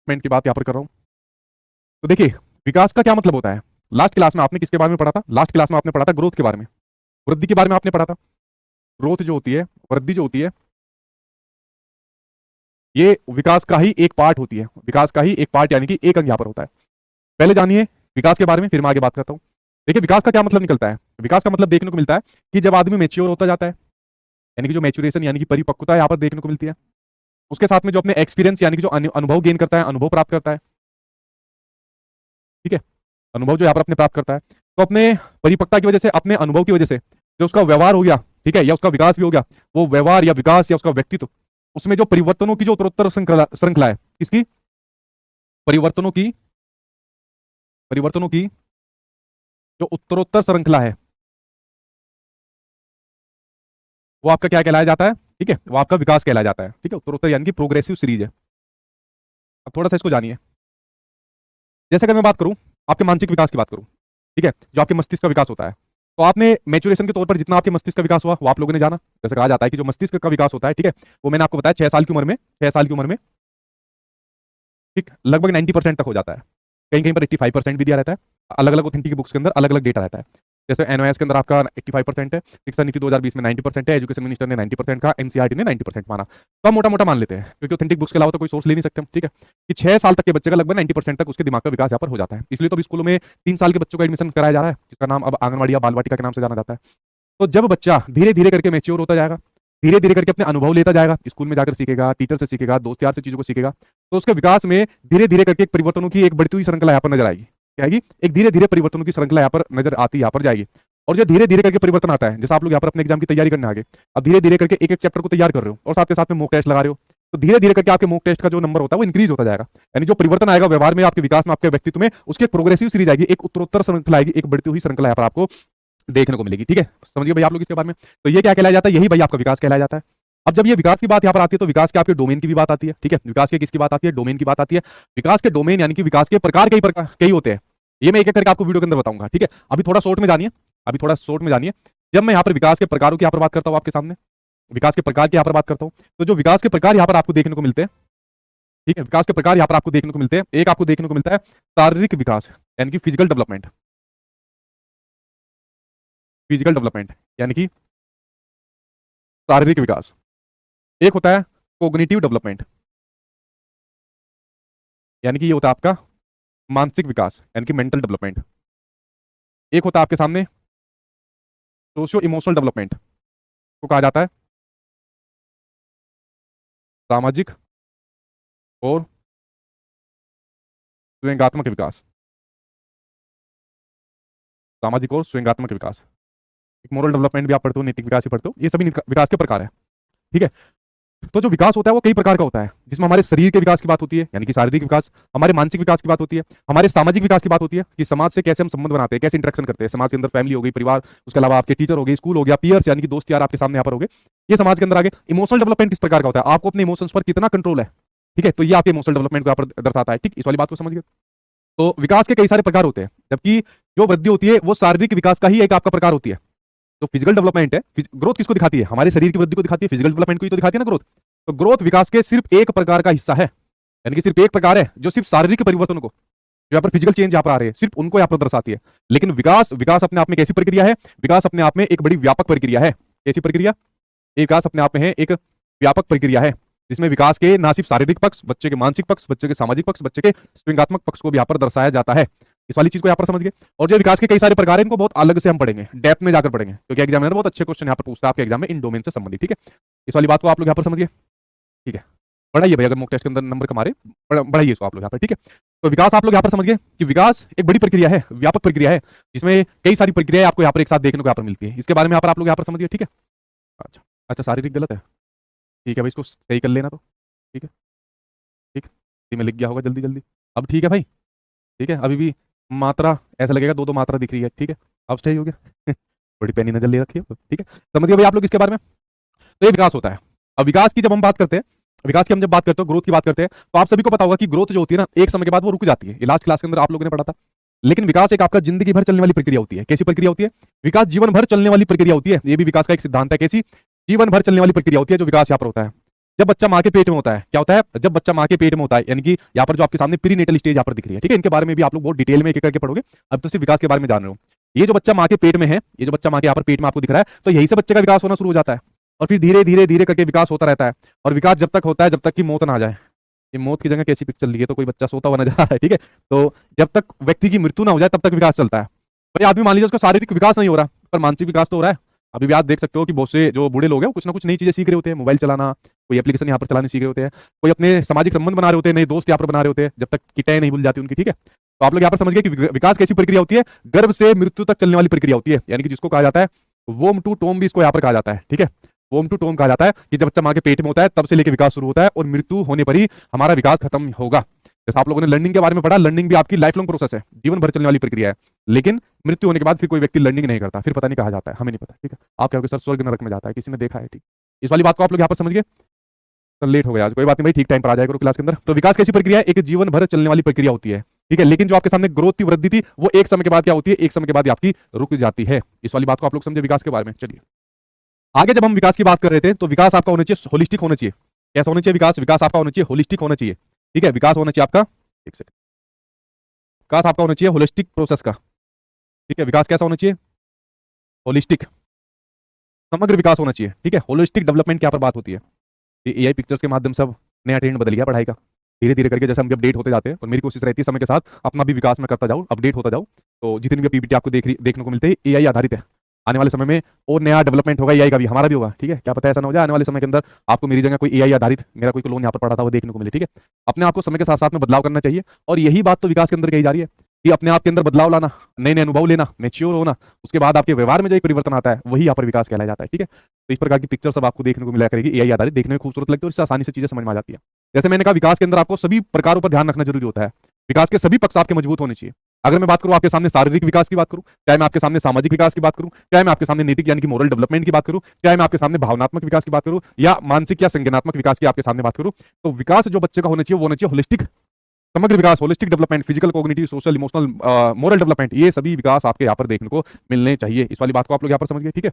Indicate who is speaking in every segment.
Speaker 1: Development की बात यहाँ पर कर रहा हूँ। तो देखिए, विकास का क्या मतलब होता है। लास्ट क्लास में आपने किसके बारे में पढ़ा था? लास्ट क्लास में आपने पढ़ा था ग्रोथ के बारे में, वृद्धि के बारे में आपने पढ़ा था। ग्रोथ जो होती है, वृद्धि जो होती है, ये विकास का ही एक पार्ट होती है। विकास का ही एक पार्ट यानी कि एक अंग यहाँ पर होता है। पहले जानिए विकास के बारे में, फिर मैं आगे बात करता हूँ। देखिए, विकास का क्या मतलब निकलता है। विकास का मतलब देखने को मिलता है कि जब आदमी मेच्योर होता जाता है, यानी कि जो मेच्योरेशन यानी कि परिपक्वता यहाँ पर देखने को मिलती है, उसके साथ में जो अपने एक्सपीरियंस यानी कि जो अनुभव गेन करता है, अनुभव प्राप्त करता है, ठीक है, अनुभव जो यहाँ पर अपने प्राप्त करता है, तो अपने परिपक्वता की वजह से, अपने अनुभव की वजह से जो उसका व्यवहार हो गया, ठीक है, या उसका विकास भी हो गया, वो व्यवहार या विकास या उसका व्यक्तित्व, उसमें जो परिवर्तनों की जो उत्तरोत्तर श्रृंखला है, किसकी? परिवर्तनों की जो उत्तरोत्तर श्रृंखला है, वो आपका क्या कहलाया जाता है? ठीक है, वो आपका विकास कहलाया जाता है। ठीक है, उत्तरोत्तर यानी कि प्रोग्रेसिव सीरीज है। अब थोड़ा सा इसको जानिए। जैसे अगर मैं बात करूं, आपके मानसिक विकास की बात करूं, ठीक है, जो आपके मस्तिष्क का विकास होता है, तो आपने मैच्योरेशन के तौर पर जितना आपके मस्तिष्क का विकास हुआ वो आप लोगों ने जाना। जैसे कहा जाता है कि जो मस्तिष्क का विकास होता है, ठीक है, वो मैंने आपको बताया 6 साल की उम्र में, 6 साल की उम्र में, ठीक, लगभग 90% तक हो जाता है। कहीं कहीं पर 85% भी दिया रहता है। अलग अलग ऑथेंटिक बुक्स के अंदर अलग अलग डेटा रहता है। जैसे एनओएस के अंदर आपका 85% है, शिक्षा नीति 2020 में 90% है, एजुकेशन मिनिस्टर ने 90% कहा, एनसीईआरटी ने 90% माना। तो हम मोटा मोटा मान लेते हैं, क्योंकि ऑथेंटिक बुक्स के अलावा तो कोई सोर्स ले नहीं सकते हम, ठीक है, कि 6 साल तक के बच्चे का लगभग 90% तक उसके दिमाग का विकास यहाँ पर हो जाता है। इसलिए तो अभी स्कूलों में 3 साल के बच्चों का एडमिशन कराया जा रहा है, जिसका नाम अब आंगनबाड़ी या बाल वाटिका के नाम से जाना जाता है। तो जब बच्चा धीरे धीरे करके मेच्योर होता जाएगा, धीरे धीरे करके अपने अनुभव लेता जाएगा, स्कूल में जाकर सीखेगा, टीचर से सीखेगा, दोस्त यार से चीजों को सीखेगा, तो उसके विकास में धीरे धीरे करके एक परिवर्तनों की एक बढ़ती हुई श्रृंखला यहाँ पर नजर आएगी। क्या आएगी? एक धीरे धीरे परिवर्तनों की श्रृंखला यहाँ पर नजर आती, यहाँ पर जाएगी। और जो धीरे धीरे करके परिवर्तन आता है, जैसे आप लोग यहाँ पर अपने एग्जाम की तैयारी करने आगे, अब धीरे धीरे करके एक एक चैप्टर को तैयार कर रहे हो और साथ के साथ में मॉक टेस्ट लगा रहे हो, तो धीरे धीरे करके आपके मॉक टेस्ट का जो नंबर होता है वो इंक्रीज होता जाएगा। यानी जो परिवर्तन आएगा व्यवहार में, आपके विकास में, आपके व्यक्तित्व में, उसकी एक प्रोग्रेसिव सीरीज आएगी, एक उत्तरोत्तर श्रृंखला आएगी, एक बढ़ती हुई श्रृंखला यहाँ पर आपको देखने को मिलेगी। ठीक है, समझिए भाई आप लोग इसके बारे में। तो ये क्या कहलाया जाता है? यही भाई आपका विकास कहलाया जाता है। अब जब ये विकास की बात यहाँ पर आती है, तो विकास के आपके डोमेन की भी बात आती है। ठीक है, विकास के किसकी बात आती है? डोमेन की बात आती है। विकास के डोमेन यानी कि विकास के प्रकार कई होते हैं। ये मैं एक एक करके आपको वीडियो के अंदर बताऊंगा। ठीक है, अभी थोड़ा शॉर्ट में जानिए, अभी थोड़ा शॉर्ट में जानिए। जब मैं यहाँ पर विकास के प्रकारों की यहाँ पर बात करता हूँ आपके सामने, विकास के प्रकार की यहाँ पर बात करता हूँ, तो जो विकास के प्रकार यहाँ पर आपको देखने को मिलते हैं, ठीक है, विकास के प्रकार यहाँ पर आपको देखने को मिलते हैं। एक आपको देखने को मिलता है शारीरिक विकास यानी कि फिजिकल डेवलपमेंट, फिजिकल डेवलपमेंट यानी कि शारीरिक विकास। एक होता है कोग्निटिव डेवलपमेंट, यानी कि ये होता है आपका मानसिक विकास यानी कि मेंटल डेवलपमेंट। एक होता है आपके सामने सोशियो इमोशनल डेवलपमेंट, को कहा जाता है सामाजिक और स्वयंगात्मक विकास, सामाजिक और स्वयंगात्मक विकास। एक मोरल डेवलपमेंट भी आप पढ़ते हो, नैतिक विकास भी पढ़ते हो, ये सभी विकास के प्रकार है। ठीक है, तो जो विकास होता है वो कई प्रकार का होता है, जिसमें हमारे शरीर के विकास की बात होती है यानी कि शारीरिक विकास, हमारे मानसिक विकास की बात होती है, हमारे सामाजिक विकास की बात होती है कि समाज से कैसे हम संबंध बनाते हैं, कैसे इंटरेक्शन करते हैं, समाज के अंदर फैमिली हो गई, परिवार, उसके अलावा आपके टीचर हो गए, स्कूल हो गया, पीयर्स यानी कि दोस्त यार आपके सामने यहाँ पर हो गए, ये समाज के अंदर आगे। इमोशनल डेवलपमेंट किस प्रकार का होता है? आपको अपने इमोशंस पर कितना कंट्रोल है। ठीक है, तो ये आपके इमोशनल डेवलपमेंट को यहाँ पर दर्शाता है। ठीक, इस वाली बात को समझ गए। तो विकास के कई सारे प्रकार होते हैं, जबकि जो वृद्धि होती है वो शारीरिक विकास का ही एक आपका प्रकार होती है। तो फिजिकल डेवलपमेंट है, ग्रोथ किसको दिखाती है? हमारे शरीर की वृद्धि को दिखाती है, फिजिकल डेवलपमेंट को ही तो दिखाती है ना ग्रोथ। तो ग्रोथ विकास के सिर्फ एक प्रकार का हिस्सा है, यानी कि सिर्फ एक प्रकार है जो सिर्फ शारीरिक परिवर्तन को, जो यहाँ पर फिजिकल चेंज यहाँ पर आ रहे हैं, सिर्फ उनको यहाँ पर दर्शाती है। लेकिन विकास, विकास अपने आप में कैसी प्रक्रिया है? विकास अपने आप में एक बड़ी व्यापक प्रक्रिया है। कैसी प्रक्रिया? विकास अपने आप में है एक व्यापक प्रक्रिया है, जिसमें विकास के ना सिर्फ शारीरिक पक्ष, बच्चे के मानसिक पक्ष, बच्चे के सामाजिक पक्ष, बच्चे के स्वयंगात्मक पक्ष को भी यहाँ पर दर्शाया जाता है। इस वाली चीज को यहाँ पर समझ गए। और जो विकास के कई सारे प्रकार हैं, इनको बहुत अलग से हम पढ़ेंगे, डेप्थ में जाकर पढ़ेंगे, क्योंकि एग्जामिनर बहुत अच्छे क्वेश्चन यहाँ पर पूछता है आपके एग्जाम में इन डोमेन से संबंधित। ठीक है, इस वाली बात को आप लोग यहाँ पर समझिए। ठीक है, बढ़ाइए भाई, अगर मॉक टेस्ट के अंदर नंबर कमा रहे, बढ़ाइए इसको आप लोग यहाँ पर। ठीक है, तो विकास आप लोग यहाँ पर समझ गए कि विकास एक बड़ी प्रक्रिया है, व्यापक प्रक्रिया है, जिसमें कई सारी प्रक्रियाएं आपको यहाँ पर एक साथ देखने को यहाँ पर मिलती है। इसके बारे में यहाँ पर आप लोग यहाँ पर समझिए। ठीक है, अच्छा अच्छा, शारीरिक गलत है, ठीक है भाई, इसको सही कर लेना। तो ठीक है, ठीक, इसी में लिख गया होगा जल्दी जल्दी। अब ठीक है भाई, ठीक है, अभी भी मात्रा ऐसा लगेगा दो दो मात्रा दिख रही है। ठीक है, अब सही हो गया। बड़ी पैनी नजर ले रखी है। ठीक है, समझिए भाई आप लोग इसके बारे में। तो ये विकास होता है। अब विकास की जब हम बात करते हैं, विकास की हम जब बात करते हैं, ग्रोथ की बात करते हैं, तो आप सभी को पता होगा कि ग्रोथ जो होती है ना, एक समय के बाद वो रुक जाती है। ये लास्ट क्लास के अंदर आप लोगों ने पढ़ा था। लेकिन विकास एक आपका जिंदगी भर चलने वाली प्रक्रिया होती है। कैसी प्रक्रिया होती है? विकास जीवन भर चलने वाली प्रक्रिया होती है। ये भी विकास का एक सिद्धांत है। कैसी? जीवन भर चलने वाली प्रक्रिया होती है जो विकास यहाँ पर होता है। जब बच्चा माँ के पेट में होता है, क्या होता है, जब बच्चा माँ के पेट में होता है, यानी कि यहाँ पर जो आपके सामने प्रीनेटल स्टेज यहाँ पर दिख रही है, ठीक है, इनके बारे में भी आप लोग बहुत डिटेल में एक एक करके पढ़ोगे, अब तो सिर्फ विकास के बारे में जान रहे हो। ये जो बच्चा माँ के पेट में है, ये जो बच्चा माँ के यहाँ पर पेट में आपको दिख रहा है, तो यही से बच्चे का विकास होना शुरू हो जाता है, और फिर धीरे धीरे धीरे करके विकास होता रहता है, और विकास जब तक होता है जब तक कि मौत ना आ जाए। ये मौत की जगह कैसी पिक्चर चल रही है, तो कोई बच्चा सोता हुआ नजर आ रहा है, ठीक है, तो जब तक व्यक्ति की मृत्यु ना हो जाए तब तक विकास चलता है। भाई आदमी मान लीजिए उसका शारीरिक विकास नहीं हो रहा, पर मानसिक विकास तो हो रहा है। अभी भी आप देख सकते हो कि बहुत से जो बूढ़े लोग हैं वो कुछ ना कुछ नई चीजें सीख रहे होते हैं, मोबाइल चलाना, कोई एप्लीकेशन यहाँ पर चलाने सीख रहे होते हैं, कोई अपने सामाजिक संबंध बना रहे होते हैं, नए दोस्त यहाँ पर बना रहे होते हैं, जब तक की तय नहीं भूल जाती उनकी, ठीक है। तो आप लोग यहाँ पर समझ गए कि विकास कैसी प्रक्रिया होती है, गर्भ से मृत्यु तक चलने वाली प्रक्रिया होती है, यानी कि जिसको कहा जाता है वोम टू टोम भी इसको यहाँ पर कहा जाता है, ठीक है। वोम टू टोम कहा जाता है कि जब बच्चा माँ के पेट में होता है तब से लेकर विकास शुरू होता है, और मृत्यु होने पर ही हमारा विकास खत्म होगा। जैसे आप लोगों ने लर्निंग के बारे में पढ़ा, लर्निंग भी आपकी लाइफ लॉन्ग प्रोसेस है, जीवन भर चलने वाली प्रक्रिया है, लेकिन मृत्यु होने के बाद फिर कोई व्यक्ति लर्निंग नहीं करता, फिर पता नहीं कहा जाता है, हमें नहीं पता, ठीक है। आप कहोगे सर स्वर्ग नरक में जाता है, किसी ने देखा है, ठीक। इस वाली बात को आप लोग यहाँ पर समझ गए। सर लेट हो गया आज, कोई बात नहीं भाई, ठीक टाइम पर आ जाएगा क्लास के अंदर। तो विकास कैसी प्रक्रिया है, एक जीवन भर चलने वाली प्रक्रिया होती है, ठीक है। लेकिन जो आपके सामने ग्रोथ थी, वृद्धि थी, वो एक समय के बाद क्या होती है, एक समय के बाद आपकी रुक जाती है। इस वाली बात को आप लोग समझे विकास के बारे में। चलिए आगे, जब हम विकास की बात कर रहे थे तो विकास आपका होना चाहिए होलिस्टिक होना चाहिए। कैसा होना चाहिए विकास, विकास आपका होना चाहिए होलिस्टिक होना चाहिए, ठीक है। विकास होना चाहिए आपका, एक सेकंड, विकास आपका होना चाहिए होलिस्टिक प्रोसेस का, ठीक है। विकास कैसा होना चाहिए, होलिस्टिक, समग्र विकास होना चाहिए, ठीक है। होलिस्टिक डेवलपमेंट क्या पर बात होती है, एआई पिक्चर्स के माध्यम से अब नया ट्रेंड बदल गया पढ़ाई का, धीरे धीरे करके जैसे हम भी अपडेट होते जाते हैं, और मेरी कोशिश रहती है समय के साथ अपना भी विकास में करता जाऊँ, अपडेट होता जाऊँ। तो जितनी भी पीपीटी आपको देखने को मिलते हैं एआई आधारित है। आने वाले समय में और नया डेवलपमेंट होगा एआई का भी, हमारा भी होगा, ठीक है। क्या पता ऐसा ना हो जाए आने वाले समय के अंदर आपको मेरी जगह कोई एआई आधारित, मेरा कोई क्लोन यहाँ पर पढ़ा था वो देखने को मिले, ठीक है। अपने आप को समय के साथ साथ में बदलाव करना चाहिए, और यही बात तो विकास के अंदर कही जा रही है कि अपने आप के अंदर बदलाव लाना, नए नए अनुभव लेना, मैच्योर होना, उसके बाद आपके व्यवहार में जो एक परिवर्तन आता है वही यहाँ पर विकास कहलाया जाता है, ठीक है। तो इस प्रकार की पिक्चर सब आपको देखने को मिला करेगी एआई आधारित, देखने में खूबसूरत लगती है और इससे आसानी से चीजें समझ में आ जाती है। जैसे मैंने कहा विकास के अंदर आपको सभी प्रकारों पर ध्यान रखना जरूरी होता है, विकास के सभी पक्ष आपके मजबूत होने चाहिए। अगर मैं बात करूं आपके सामने शारीरिक विकास की बात करूं, चाहे मैं आपके सामने सामाजिक विकास की बात करूं, चाहे मैं आपके सामने नैतिक यानी कि मोरल डेवलपमेंट की बात करूं, चाहे मैं आपके सामने भावनात्मक विकास की बात करूं, या मानसिक या संज्ञानात्मक विकास की आपके सामने बात करूं, तो विकास जो बच्चे का होना चाहिए वो होना चाहिए होलिस्टिक, समग्र विकास, holistic development, physical, cognitive, social, emotional, moral development, ये सभी विकास आपके यहाँ पर देखने को मिलने चाहिए। इस वाली बात को आप लोग यहाँ पर समझ गए, ठीक है।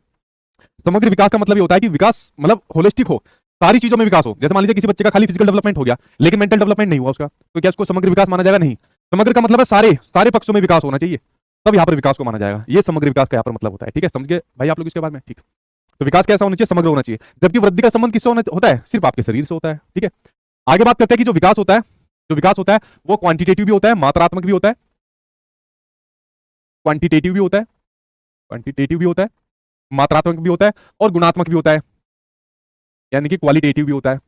Speaker 1: समग्र विकास का मतलब ये होता है कि विकास मतलब होलिस्टिक हो, सारी चीजों में विकास हो। जैसे मान लीजिए किसी बच्चे का खाली फिजिकल डेवलपमेंट हो गया लेकिन मेंटल डेवलपमेंट नहीं हुआ उसका, तो क्या उसको समग्र विकास माना जाएगा? नहीं। समग्र का मतलब है सारे सारे पक्षों में विकास होना चाहिए, तब यहाँ पर विकास को माना जाएगा। ये समग्र विकास का यहाँ पर मतलब होता है, ठीक है। समझ गए भाई आप लोग इसके बारे में, ठीक। तो विकास कैसा होना चाहिए, समग्र होना चाहिए। जबकि वृद्धि का संबंध किससे होता है? सिर्फ आपके शरीर से होता है, ठीक है। आगे बात करते हैं कि जो विकास होता है, वो क्वांटिटेटिव भी होता है, मात्रात्मक भी होता है, क्वांटिटेटिव भी होता है, क्वांटिटेटिव भी होता है, मात्रात्मक भी होता है, और गुणात्मक भी होता है, यानी कि क्वालिटेटिव भी होता है,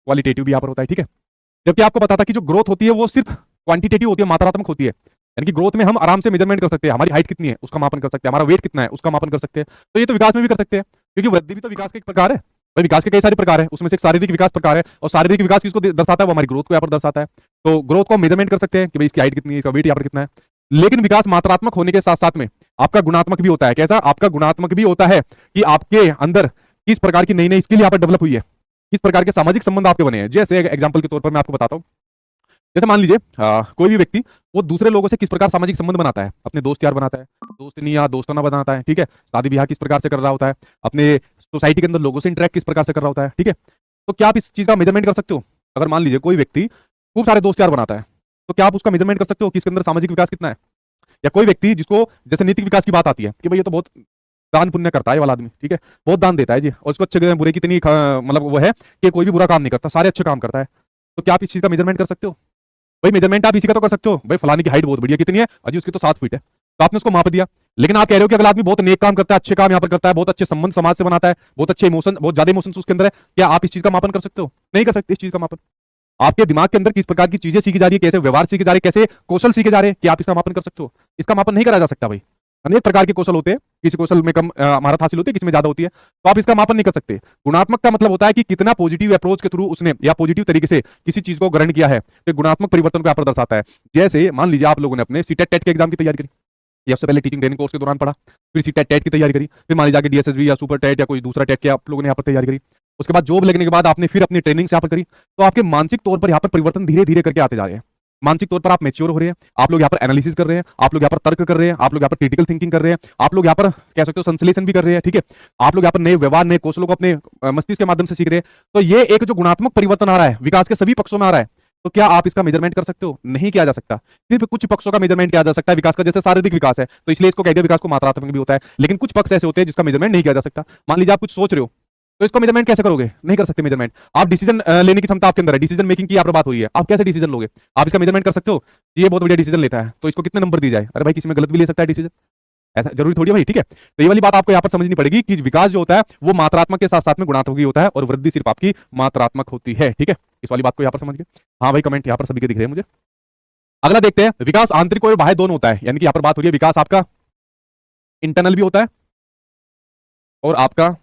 Speaker 1: क्वालिटेटिव भी यहां पर होता है, ठीक है। जबकि आपको पता था कि जो ग्रोथ होती है वो सिर्फ क्वांटिटेटिव होती है, मात्रात्मक होती है। यानी कि ग्रोथ में हम आराम से मेजरमेंट कर सकते हैं, हमारी हाइट कितनी है उसका मापन कर सकते हैं, हमारा वेट कितना है उसका मापन कर सकते हैं। तो ये तो विकास में भी कर सकते हैं, क्योंकि वृद्धि भी तो विकास का एक प्रकार है। भाई विकास के कई सारे प्रकार है, उसमें से एक शारीरिक विकास प्रकार है, और शारीरिक विकास किसको दर्शाता है? वो हमारी ग्रोथ को यहाँ पर दर्शाता है। तो ग्रोथ को हम मेजरमेंट कर सकते हैं कि भाई इसकी हाइट कितनी है, इसका वेट यहाँ पर कितना है। लेकिन विकास मात्रात्मक होने के साथ साथ में आपका गुणात्मक भी होता है। कैसा? आपका गुणात्मक भी होता है कि आपके अंदर किस प्रकार की नई नई स्किल यहाँ पर डेवलप हुई है, किस प्रकार के सामाजिक संबंध आपके बने हैं। जैसे एग्जाम्पल के तौर पर मैं आपको बताता हूँ, जैसे मान लीजिए कोई भी व्यक्ति वो दूसरे लोगों से किस प्रकार सामाजिक संबंध बनाता है, अपने दोस्त यार बनाता है, दोस्तनी या दोस्ताना बनाता है, ठीक है। शादी ब्याह किस प्रकार से कर रहा होता है, अपने सोसाइटी के अंदर लोगों से इंटरेक्ट किस प्रकार से कर रहा होता है, ठीक है। तो क्या आप इस चीज का मेजरमेंट कर सकते हो? अगर मान लीजिए कोई व्यक्ति खूब सारे दोस्त यार बनाता है, तो क्या आप उसका मेजरमेंट कर सकते हो कि इसके अंदर सामाजिक विकास कितना है? या कोई व्यक्ति जिसको जैसे नैतिक विकास की बात आती है कि भाई ये तो बहुत दान पुण्य करता है वाला आदमी, ठीक है, बहुत दान देता है जी, और उसको अच्छे बुरे की इतनी मतलब वो है कि कोई भी बुरा काम नहीं करता, सारे अच्छे काम करता है, तो क्या आप इस चीज का मेजरमेंट कर सकते हो? भाई मेजरमेंट आप इसी का तो कर सकते हो, भाई फलाने की हाइट बहुत बढ़िया, कितनी है अजी? उसकी तो 7 फीट है, तो आपने उसको माप दिया। लेकिन आप कह रहे हो कि अगला आदमी बहुत नेक काम करता है, अच्छे काम यहाँ पर करता है, बहुत अच्छे संबंध समाज से बनाता है, बहुत अच्छे इमोशन, बहुत ज्यादा इमोशन उसके अंदर है, क्या आप इस चीज का मापन कर सकते हो? नहीं कर सकते इस चीज का मापन। आपके दिमाग के अंदर किस प्रकार की चीजें सीखी जा रही है, कैसे व्यवहार सीखे जा रहे हैं, कैसे कौशल सीखे जा रहे हैं, क्या आप इसका मापन कर सकते हो? इसका मापन नहीं करा जा सकता भाई। अनेक प्रकार के कौशल होते हैं, किसी कौशल में कम महारत हासिल होती है, किसी में ज्यादा होती है, तो आप इसका मापन नहीं कर सकते। गुणात्मक का मतलब होता है कि कितना पॉजिटिव अप्रोच के थ्रू उसने या पॉजिटिव तरीके से किसी चीज को ग्रहण किया है, तो गुणात्मक परिवर्तन को यहाँ पर दर्शाता है। जैसे मान लीजिए आप लोगों ने अपने सीटेट टेट के एग्जाम की तैयारी करी, या उससे पहले टीचिंग ट्रेनिंग कोर्स के दौरान पढ़ा, फिर सीटेट टेट की तैयारी करी, फिर मान लीजिए डीएसएसबी या सुपर टेट या कोई दूसरा टेट के आप लोगों ने यहाँ पर तैयारी करी, उसके बाद जॉब लगने के बाद आपने फिर अपनी ट्रेनिंग यहाँ पर करी, तो आपके मानसिक तौर पर यहाँ पर परिवर्तन धीरे धीरे करके आते जा रहे हैं। मानसिक तौर पर आप मेच्योर हो रहे हैं, आप लोग यहाँ पर एनालिसिस कर रहे हैं, आप लोग यहाँ पर तर्क कर रहे हैं, आप लोग यहाँ पर क्रिटिकल थिंकिंग कर रहे हैं, आप लोग यहाँ पर कह सकते हो संश्लेषण भी कर रहे हैं, ठीक है। आप लोग यहाँ पर नए व्यवहार, नए कौशलों को अपने मस्तिष्क के माध्यम से सीख रहे हैं। तो ये एक जो गुणात्मक परिवर्तन आ रहा है, विकास के सभी पक्षों में आ रहा है। तो क्या आप इसका मेजरमेंट कर सकते हो? नहीं किया जा सकता। सिर्फ कुछ पक्षों का मेजरमेंट किया जा सकता है विकास का, जैसे शारीरिक विकास है, तो इसलिए इसको कह दिया विकास को मात्रात्मक भी होता है। लेकिन कुछ पक्ष ऐसे होते हैं जिसका मेजरमेंट नहीं किया जा सकता। मान लीजिए आप कुछ सोच रहे हो, तो इसको मेजरमेंट कैसे करोगे? नहीं कर सकते मेजरमेंट। आप डिसीजन लेने की क्षमता आपके अंदर है, डिसीजन मेकिंग की आप बात हुई है, आप कैसे डिसीजन लोगे? आप इसका मेजरमेंट कर सकते हो? ये बहुत बढ़िया डिसीजन लेता है, तो इसको कितने नंबर दी जाए? अरे भाई, किसी में गलत भी ले सकता है डिसीजन, ऐसा जरूरी थोड़ी है भाई, ठीक है। तो ये वाली बात आपको यहाँ पर समझनी पड़ेगी कि विकास जो होता है वो मात्रात्मक के साथ साथ में गुणात्मक भी होता है, और वृद्धि सिर्फ आपकी मात्रात्मक होती है, ठीक है। इस वाली बात को यहाँ पर समझ गए? हाँ भाई, कमेंट यहाँ पर सभी के दिख रहे हैं मुझे। अगला देखते हैं, विकास आंतरिक और बाह्य दोनों होता है। यानी कि यहाँ पर बात हो रही है विकास आपका इंटरनल भी होता है और आपका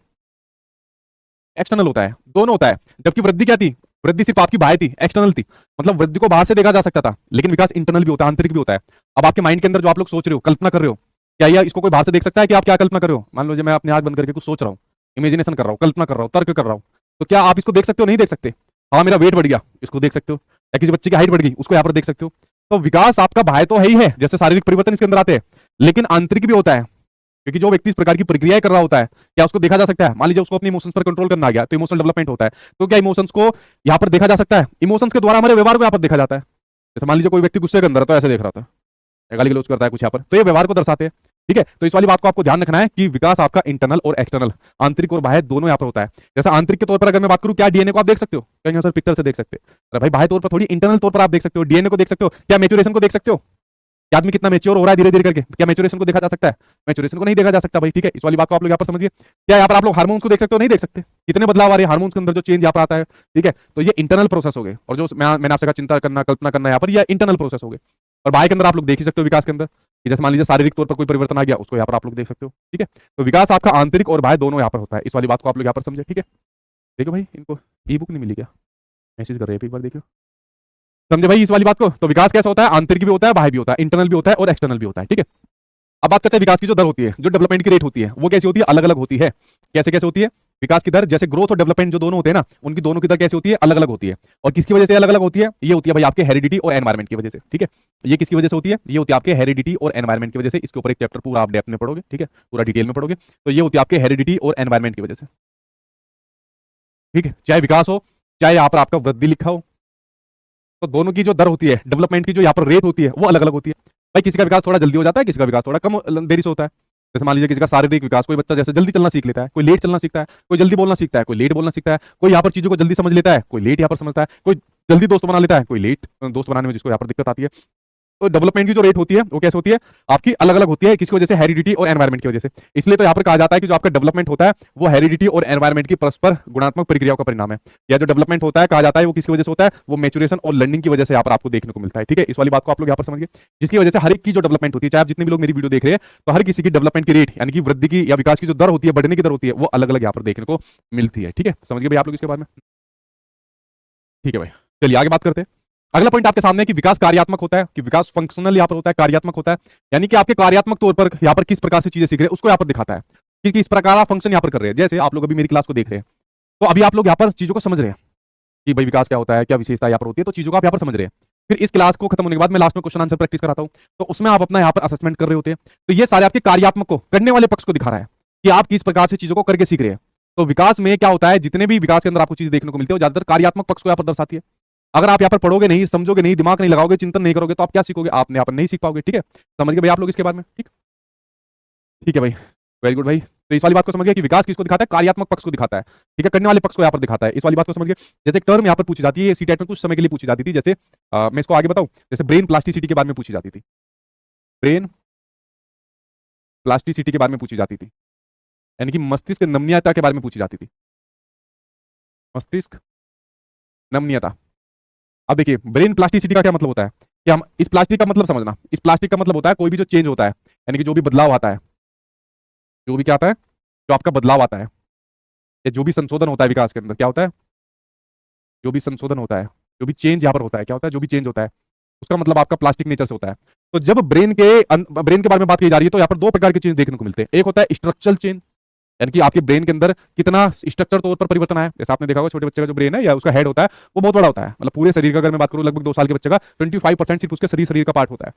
Speaker 1: एक्सटर्नल होता है, दोनों होता है। जबकि वृद्धि क्या थी? वृद्धि सिर्फ आपकी बाह्य थी, एक्सटर्नल थी। मतलब वृद्धि को बाहर से देखा जा सकता था, लेकिन विकास इंटरनल भी होता है, आंतरिक भी होता है। अब आपके माइंड के अंदर जो आप लोग सोच रहे हो, कल्पना कर रहे हो, क्या यह इसको कोई बाहर से देख सकता है कि आप क्या कल्पना कर रहे हो? मान लो मैं अपनी आंख बंद करके कुछ सोच रहा हूँ, इमेजिनेशन कर रहा हूँ, कल्पना कर रहा हूँ, तर्क कर रहा हूँ, तो क्या आप इसको देख सकते हो? नहीं देख सकते। हाँ, मेरा वेट बढ़ गया, इसको देख सकते हो। या किसी बच्चे की हाइट बढ़ गई, उसको यहाँ पर देख सकते हो। तो विकास आपका बाह्य तो है ही है, जैसे शारीरिक परिवर्तन इसके अंदर आते हैं, लेकिन आंतरिक भी होता है। क्योंकि जो व्यक्ति इस प्रकार की प्रक्रियाएं कर रहा होता है, क्या उसको देखा जा सकता है? मान लीजिए उसको अपने इमोशंस पर कंट्रोल करना आ गया, तो इमोशनल डेवलपमेंट होता है। तो क्या इमोशंस को यहाँ पर देखा जा सकता है? इमोशंस के द्वारा हमारे व्यवहार को यहाँ पर देखा जाता है। जैसे मान लीजिए कोई व्यक्ति गुस्से के अंदर है, तो ऐसे देख रहा था, गाली गलौज करता है कुछ यहाँ पर, तो ये व्यवहार को दर्शाते हैं, ठीक है। तो इस वाली बात को आपको ध्यान रखना है कि विकास आपका इंटरनल और एक्सटर्नल, आंतरिक और बाह्य दोनों यहाँ पर होता है। जैसे आंतरिक के तौर पर अगर मैं बात करूं, क्या डीएनए को आप देख सकते हो? कहेंगे सर पिक्चर से देख सकते हैं। अरे भाई, बाह्य तौर पर थोड़ी, इंटरनल तौर पर आप देख सकते हो, डीएनए को देख सकते हो। क्या मैच्योरेशन को देख सकते हो? कि आदमी कितना मैच्योर हो रहा है धीरे धीरे करके, क्या मैच्योरेशन को देखा जा सकता है? मैच्योरेशन को नहीं देखा जा सकता भाई, ठीक है। इस वाली बात को आप लोग यहाँ पर समझिए। क्या यहाँ पर आप लोग हार्मोन्स को देख सकते हो? नहीं देख सकते। कितने बदलाव आ रहे हैं हार्मोन्स के अंदर, जो चेंज यहाँ पर आता है, ठीक है। तो ये इंटरनल प्रोसेस हो गए, और जो मैंने आपसे कहा चिंता करना, कल्पना करना, यहाँ पर ये इंटरनल प्रोसेस हो गए। और बाह्य के अंदर आप लोग देख ही सकते हो विकास के अंदर, जैसे मान लीजिए शारीरिक तौर पर कोई परिवर्तन आ गया, उसको यहाँ पर आप लोग देख सकते हो, ठीक है। तो विकास आपका आंतरिक और बाह्य दोनों यहाँ पर होता है। इस वाली बात को आप लोग यहाँ पर समझे, ठीक है। देखो भाई, इनको ई बुक नहीं मिली क्या? मैसेज कर रहे हैं, एक बार देखियो, समझे भाई इस वाली बात को। तो विकास कैसा होता है? आंतरिक भी होता है, बाह्य भी होता है, इंटरनल भी होता है और एक्सटर्नल भी होता है, ठीक है। अब बात करते हैं विकास की जो दर होती है, जो डेवलपमेंट की रेट होती है, वो कैसी होती है? अलग अलग होती है। कैसे कैसे होती है विकास की दर? जैसे ग्रोथ और डेवलपमेंट जो दोनों होते हैं ना, उनकी दोनों की दर कैसी होती है? अलग अलग होती है। और किसकी वजह से अलग अलग होती है? ये होती है भाई आपके हेरिडिटी और एनवायरमेंट की वजह से, ठीक है। ये किसकी वजह से होती है? ये होती है आपके हेरिडिटी और एनवायरमेंट की वजह से। इसके ऊपर एक चैप्टर पूरा आप डेप्थ में पढ़ोगे, ठीक है, पूरा डिटेल में पढ़ोगे। तो ये होती है आपके हेरिडिटी और एनवायरमेंट की वजह से, ठीक है। चाहे विकास हो, चाहे यहाँ पर आपका वृद्धि लिखा हो, तो दोनों की जो दर होती है, डेवलपमेंट की जो यहाँ पर रेट होती है, वो अलग अलग होती है भाई। किसी का विकास थोड़ा जल्दी हो जाता है, किसी का विकास थोड़ा कम देरी से होता है। जैसे मान लीजिए किसी का शारीरिक विकास, कोई बच्चा जैसे जल्दी चलना सीख लेता है, कोई लेट चलना सीखता है, कोई जल्दी बोलना सीखता है, कोई लेट बोलना सीखता है, कोई यहाँ पर चीजों को जल्दी समझ लेता है, कोई लेट यहाँ पर समझता है, कोई जल्दी दोस्त बना लेता है, कोई लेट दोस्त बनाने में जिसको यहाँ पर दिक्कत आती है। तो डेवलपमेंट की जो रेट होती है वो कैसे होती है? आपकी अलग अलग होती है, किसकी वजह से? हेरिडिटी और एनवायरमेंट की वजह से। इसलिए तो यहाँ पर कहा जाता है कि जो आपका डेवलपमेंट होता है वो हेरिडिटी और एनवायरमेंट की परस्पर गुणात्मक प्रक्रियाओं का परिणाम है। या जो डेवलपमेंट होता है, कहा जाता है वो किसकी वजह से होता है? वो मैच्योरेशन और लर्निंग की वजह से यहाँ पर आपको देखने को मिलता है, ठीक है। इस वाली बात को आप लोग यहाँ पर समझिए, जिसकी वजह से हर एक की जो डेवलपमेंट होती है, चाहे आप जितने भी लोग मेरी वीडियो देख रहे हैं, तो हर किसी की डेवलपमेंट की रेट, यानी कि वृद्धि की या विकास की जो दर होती है, बढ़ने की दर होती है, वो अलग अलग यहाँ पर देखने को मिलती है, ठीक है। समझिए भाई आप लोग इसके बारे में, ठीक है भाई। चलिए आगे बात करते हैं। अगला पॉइंट आपके सामने है कि विकास कार्यात्मक होता है, कि विकास फंक्शनल यहाँ पर होता है, कार्यात्मक होता है। यानी कि आपके कार्यात्मक तौर पर यहाँ पर किस प्रकार से चीजें सीख रहे हैं उसको यहाँ पर दिखाता है कि किस प्रकार आप फंक्शन यहाँ पर कर रहे हैं। जैसे आप लोग अभी मेरी क्लास को देख रहे हैं, तो अभी आप लोग यहाँ पर चीजों को समझ रहे हैं कि भाई विकास क्या होता है, क्या विशेषता यहाँ पर होती है, तो चीजों को आप यहाँ पर समझ रहे हैं। फिर इस क्लास को खत्म होने के बाद मैं लास्ट में क्वेश्चन आंसर प्रैक्टिस कराता हूँ, तो उसमें आप अपना यहाँ पर असेसमेंट कर रहे होते हैं। तो ये सारे आपके कार्यात्मक को, करने वाले पक्ष को दिखा रहा है कि आप किस प्रकार से चीजों को करके सीख रहे हैं। तो विकास में क्या होता है, जितने भी विकास के अंदर आपको चीजें देखने को मिलती है, वो ज्यादातर कार्यात्मक पक्ष को यहाँ पर दर्शाती है। अगर आप यहाँ पर पढ़ोगे नहीं, समझोगे नहीं, दिमाग नहीं लगाओगे, चिंतन नहीं करोगे, तो आप क्या सीखोगे? आप यहाँ पर नहीं सीख पाओगे, ठीक है। समझ गए भाई आप लोग इसके बारे में, ठीक ठीक है भाई, वेरी गुड भाई। तो इस वाली बात को समझ गया कि विकास किसको दिखाता है? कार्यात्मक पक्ष को दिखाता है, ठीक है, करने वाले पक्ष को यहाँ पर दिखाता है। इस वाली बात को समझ गए। जैसे एक टर्म यहाँ पर पूछी जाती है, सीटेट में कुछ समय के लिए पूछी जाती थी, जैसे मैं इसको आगे बताऊं, जैसे ब्रेन प्लास्टिसिटी के बारे में पूछी जाती थी, ब्रेन प्लास्टिसिटी के बारे में पूछी जाती थी, यानी कि मस्तिष्क नमनीयता के बारे में पूछी जाती थी, मस्तिष्क नमनीयता। अब देखिए ब्रेन प्लास्टिसिटी का क्या मतलब होता है, कि हम इस प्लास्टिक का मतलब समझना, इस प्लास्टिक का मतलब होता है कोई भी जो चेंज होता है, यानी कि जो भी बदलाव आता है, जो भी क्या आता है, जो आपका बदलाव आता है, या जो भी संशोधन होता है विकास के अंदर, क्या होता है? जो भी संशोधन होता है, जो भी चेंज यहाँ पर होता है, क्या होता है? जो भी चेंज होता है, उसका मतलब आपका प्लास्टिक नेचर से होता है। तो जब ब्रेन के बारे में बात की जा रही है, तो यहाँ पर दो प्रकार के चेंज देखने को मिलते हैं। एक होता है स्ट्रक्चरल चेंज, यानी कि आपके ब्रेन के अंदर कितना स्ट्रक्चर तौर पर परिवर्तन आया। जैसे आपने देखा होगा छोटे बच्चे का जो ब्रेन है या उसका हेड होता है वो बहुत बड़ा होता है, मतलब पूरे शरीर का अगर मैं बात करूं लगभग 2 साल के बच्चे का 25% सिर्फ उसके शरीर का पार्ट होता है।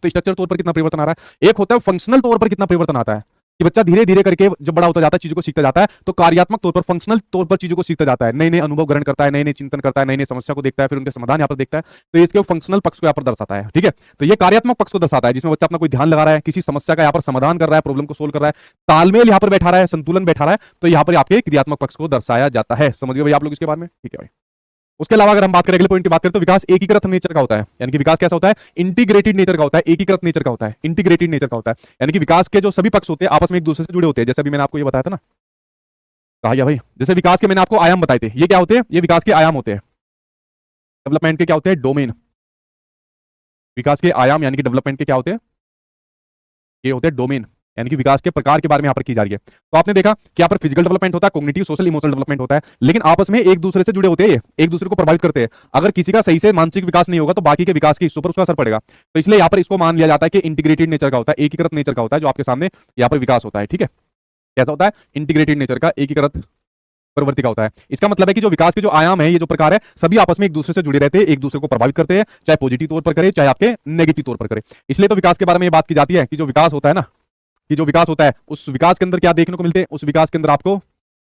Speaker 1: तो स्ट्रक्चर तौर पर कितना परिवर्तन आ रहा है। एक होता है फंक्शनल तौर पर कितना परिवर्तन आता है कि बच्चा धीरे धीरे करके जब बड़ा होता जाता है चीजों को सीखता जाता है, तो कार्यात्मक तौर पर फंक्शनल तौर पर चीजों को सीखता जाता है, नए नए अनुभव ग्रहण करता है, नए नए चिंतन करता है, नई नई समस्या को देखता है, फिर उनके समाधान यहाँ पर देखता है। तो इसके फंक्शनल पक्ष को यहाँ पर दर्शाता है। ठीक है, तो ये कार्यात्मक पक्ष को दर्शाता है जिसमें बच्चा अपना कोई ध्यान लगा रहा है, किसी समस्या का यहाँ पर समाधान कर रहा है, प्रॉब्लम को सोल्व कर रहा है, तालमेल यहाँ पर बैठा रहा है, संतुलन बैठा रहा है, तो यहाँ पर आपके क्रियात्मक पक्ष को दर्शाया जाता है। समझ गए भाई आप लोग इसके बारे में। ठीक है भाई, उसके अलावा अगर हम बात करें अगले पॉइंट की बात करें तो विकास एकीकृत नेचर का होता है। यानी कि विकास कैसा होता है, इंटीग्रेटेड नेचर का होता है, एकीकृत नेचर का होता है, इंटीग्रेटेड नेचर का होता है। यानी कि विकास के जो सभी पक्ष होते हैं आपस में एक दूसरे से जुड़े होते हैं। जैसे अभी मैंने आपको ये बताया था ना, कहा गया भाई, जैसे विकास के मैंने आपको आयाम बताए थे, ये क्या होते हैं, ये विकास के आयाम होते हैं। डेवलपमेंट के क्या होते हैं, डोमेन। विकास के आयाम यानी कि डेवलपमेंट के क्या होते हैं, ये होते हैं डोमेन, यानी कि विकास के प्रकार के बारे में यहाँ पर की जा रही है। तो आपने देखा कि यहाँ पर फिजिकल डेवलपमेंट होता है, कॉग्निटिव, सोशल, इमोशनल डेवलपमेंट होता है, लेकिन आपस में एक दूसरे से जुड़े होते हैं, ये एक दूसरे को प्रभावित करते हैं। अगर किसी का सही से मानसिक विकास नहीं होगा तो बाकी के विकास के हिस्सों पर उसका असर पड़ेगा। तो इसलिए यहाँ पर इसको मान लिया जाता है कि इंटीग्रेटेड नेचर का होता है, एकीकृत नेचर का होता है, जो आपके सामने यहाँ पर विकास होता है। ठीक है, कैसा होता है, इंटीग्रेटेड नेचर का, एकीकृत प्रवृत्ति का होता है। इसका मतलब है कि जो विकास के जो आयाम है, ये जो प्रकार है, सभी आपस में एक दूसरे से जुड़े रहते हैं, एक दूसरे को प्रभावित करते हैं, चाहे पॉजिटिव तौर पर करे चाहे आपके नेगेटिव तौर पर करे। इसलिए तो विकास के बारे में ये बात की जाती है कि जो विकास होता है ना, कि जो विकास होता है उस विकास के अंदर क्या देखने को मिलते हैं, उस विकास के अंदर आपको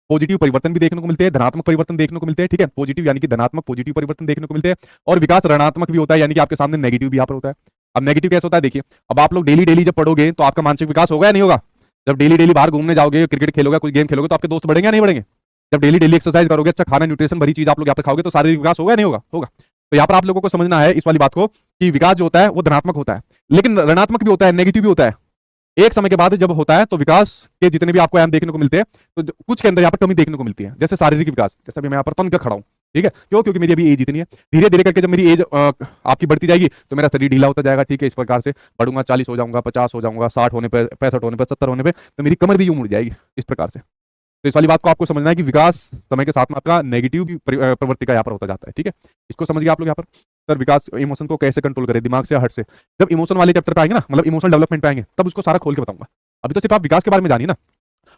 Speaker 1: पॉजिटिव परिवर्तन भी देखने को मिलते हैं, धनात्मक परिवर्तन देखने को मिलते हैं। ठीक है, पॉजिटिव यानी कि धनात्मक पॉजिटिव परिवर्तन देखने को मिलते हैं, और विकास ऋणात्मक भी होता है, यानी कि आपके सामने नेगेटिव भी यहाँ पर होता है। अब नेगेटिव कैसे होता है, देखिए, अब आप लोग डेली डेली जब पढ़ोगे तो आपका मानसिक विकास होगा या नहीं होगा। जब डेली डेली बाहर घूमने जाओगे, क्रिकेट खेलोगे, कोई गेम खेलोगे, तो आपके दोस्त बढ़ेंगे या नहीं बढ़ेंगे। जब डेली डेली एक्सरसाइज करोगे, अच्छा खाना, न्यूट्रिशन भरी चीज आप लोग यहाँ पर खाओगे, तो शारीरिक विकास होगा या नहीं होगा, होगा। तो यहाँ पर आप लोगों को समझना है इस वाली बात को कि विकास जो होता है वो धनात्मक होता है, लेकिन ऋणात्मक भी होता है, नेगेटिव भी होता है। एक समय के बाद जब होता है तो विकास के जितने भी आपको आयाम देखने को मिलते हैं, तो कुछ के अंदर यहाँ पर कमी देखने को मिलती है। जैसे शारीरिक विकास, जैसे अभी मैं यहाँ पर तन कर खड़ा हूँ, ठीक है, क्यों, क्योंकि मेरी अभी एज इतनी है। धीरे धीरे करके जब मेरी एज आपकी बढ़ती जाएगी तो मेरा शरीर ढीला होता जाएगा। ठीक है, इस प्रकार से बढ़ूंगा, 40 हो जाऊंगा, 50 हो जाऊंगा, 60 होने पर, 65 होने पर, 70 होने पर, तो मेरी कमर भी यूं मुड़ जाएगी इस प्रकार से। तो इस वाली बात को आपको समझना है कि विकास समय के साथ में आपका नेगेटिव भी प्रवृत्ति का यहाँ पर होता जाता है। ठीक है, इसको समझिए आप लोग यहाँ पर। सर विकास इमोशन को कैसे कंट्रोल करें, दिमाग से या हर्ट से। जब इमोशन वाले चैप्टर पे आएंगे ना, मतलब इमोशनल डेवलपमेंट पे आएंगे, तब उसको सारा खोल के बताऊंगा। अभी तो सिर्फ आप विकास के बारे में जानिए ना,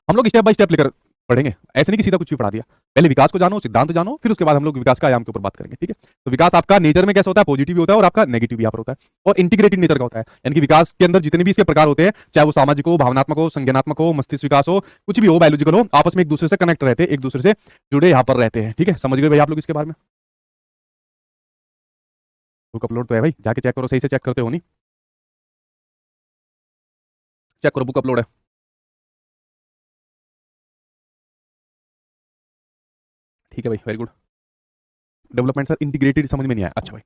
Speaker 1: हम लोग स्टेप बाय स्टेप लेकर पढ़ेंगे, ऐसे नहीं कि सीधा कुछ भी पढ़ा दिया। पहले विकास को जानो, सिद्धांत जानो, फिर उसके बाद हम लोग विकास का आयाम के ऊपर बात करेंगे। ठीक है, तो विकास आपका नेचर में कैसा होता है, पॉजिटिव भी होता है और आपका नेगेटिव भी यहाँ पर होता है, और इंटीग्रेटेड नेचर का होता है। यानी कि विकास के अंदर जितने भी इसके प्रकार होते हैं, चाहे वो सामाजिक हो, भावनात्मक हो, संज्ञानात्मक हो, मस्तिष्क विकास हो, कुछ भी हो, बायोलॉजिकल हो, आपस में एक दूसरे से कनेक्ट रहते हैं, एक दूसरे से जुड़े यहाँ पर रहते हैं। ठीक है, समझ गए भाई आप लोग इसके बारे में। बुक अपलोड तो है भाई, जाके चेक करो, सही से चेक करते हो नहीं, चेक करो, बुक अपलोड है। ठीक है भाई, very good. Development sir integrated समझ में नहीं आया। अच्छा भाई,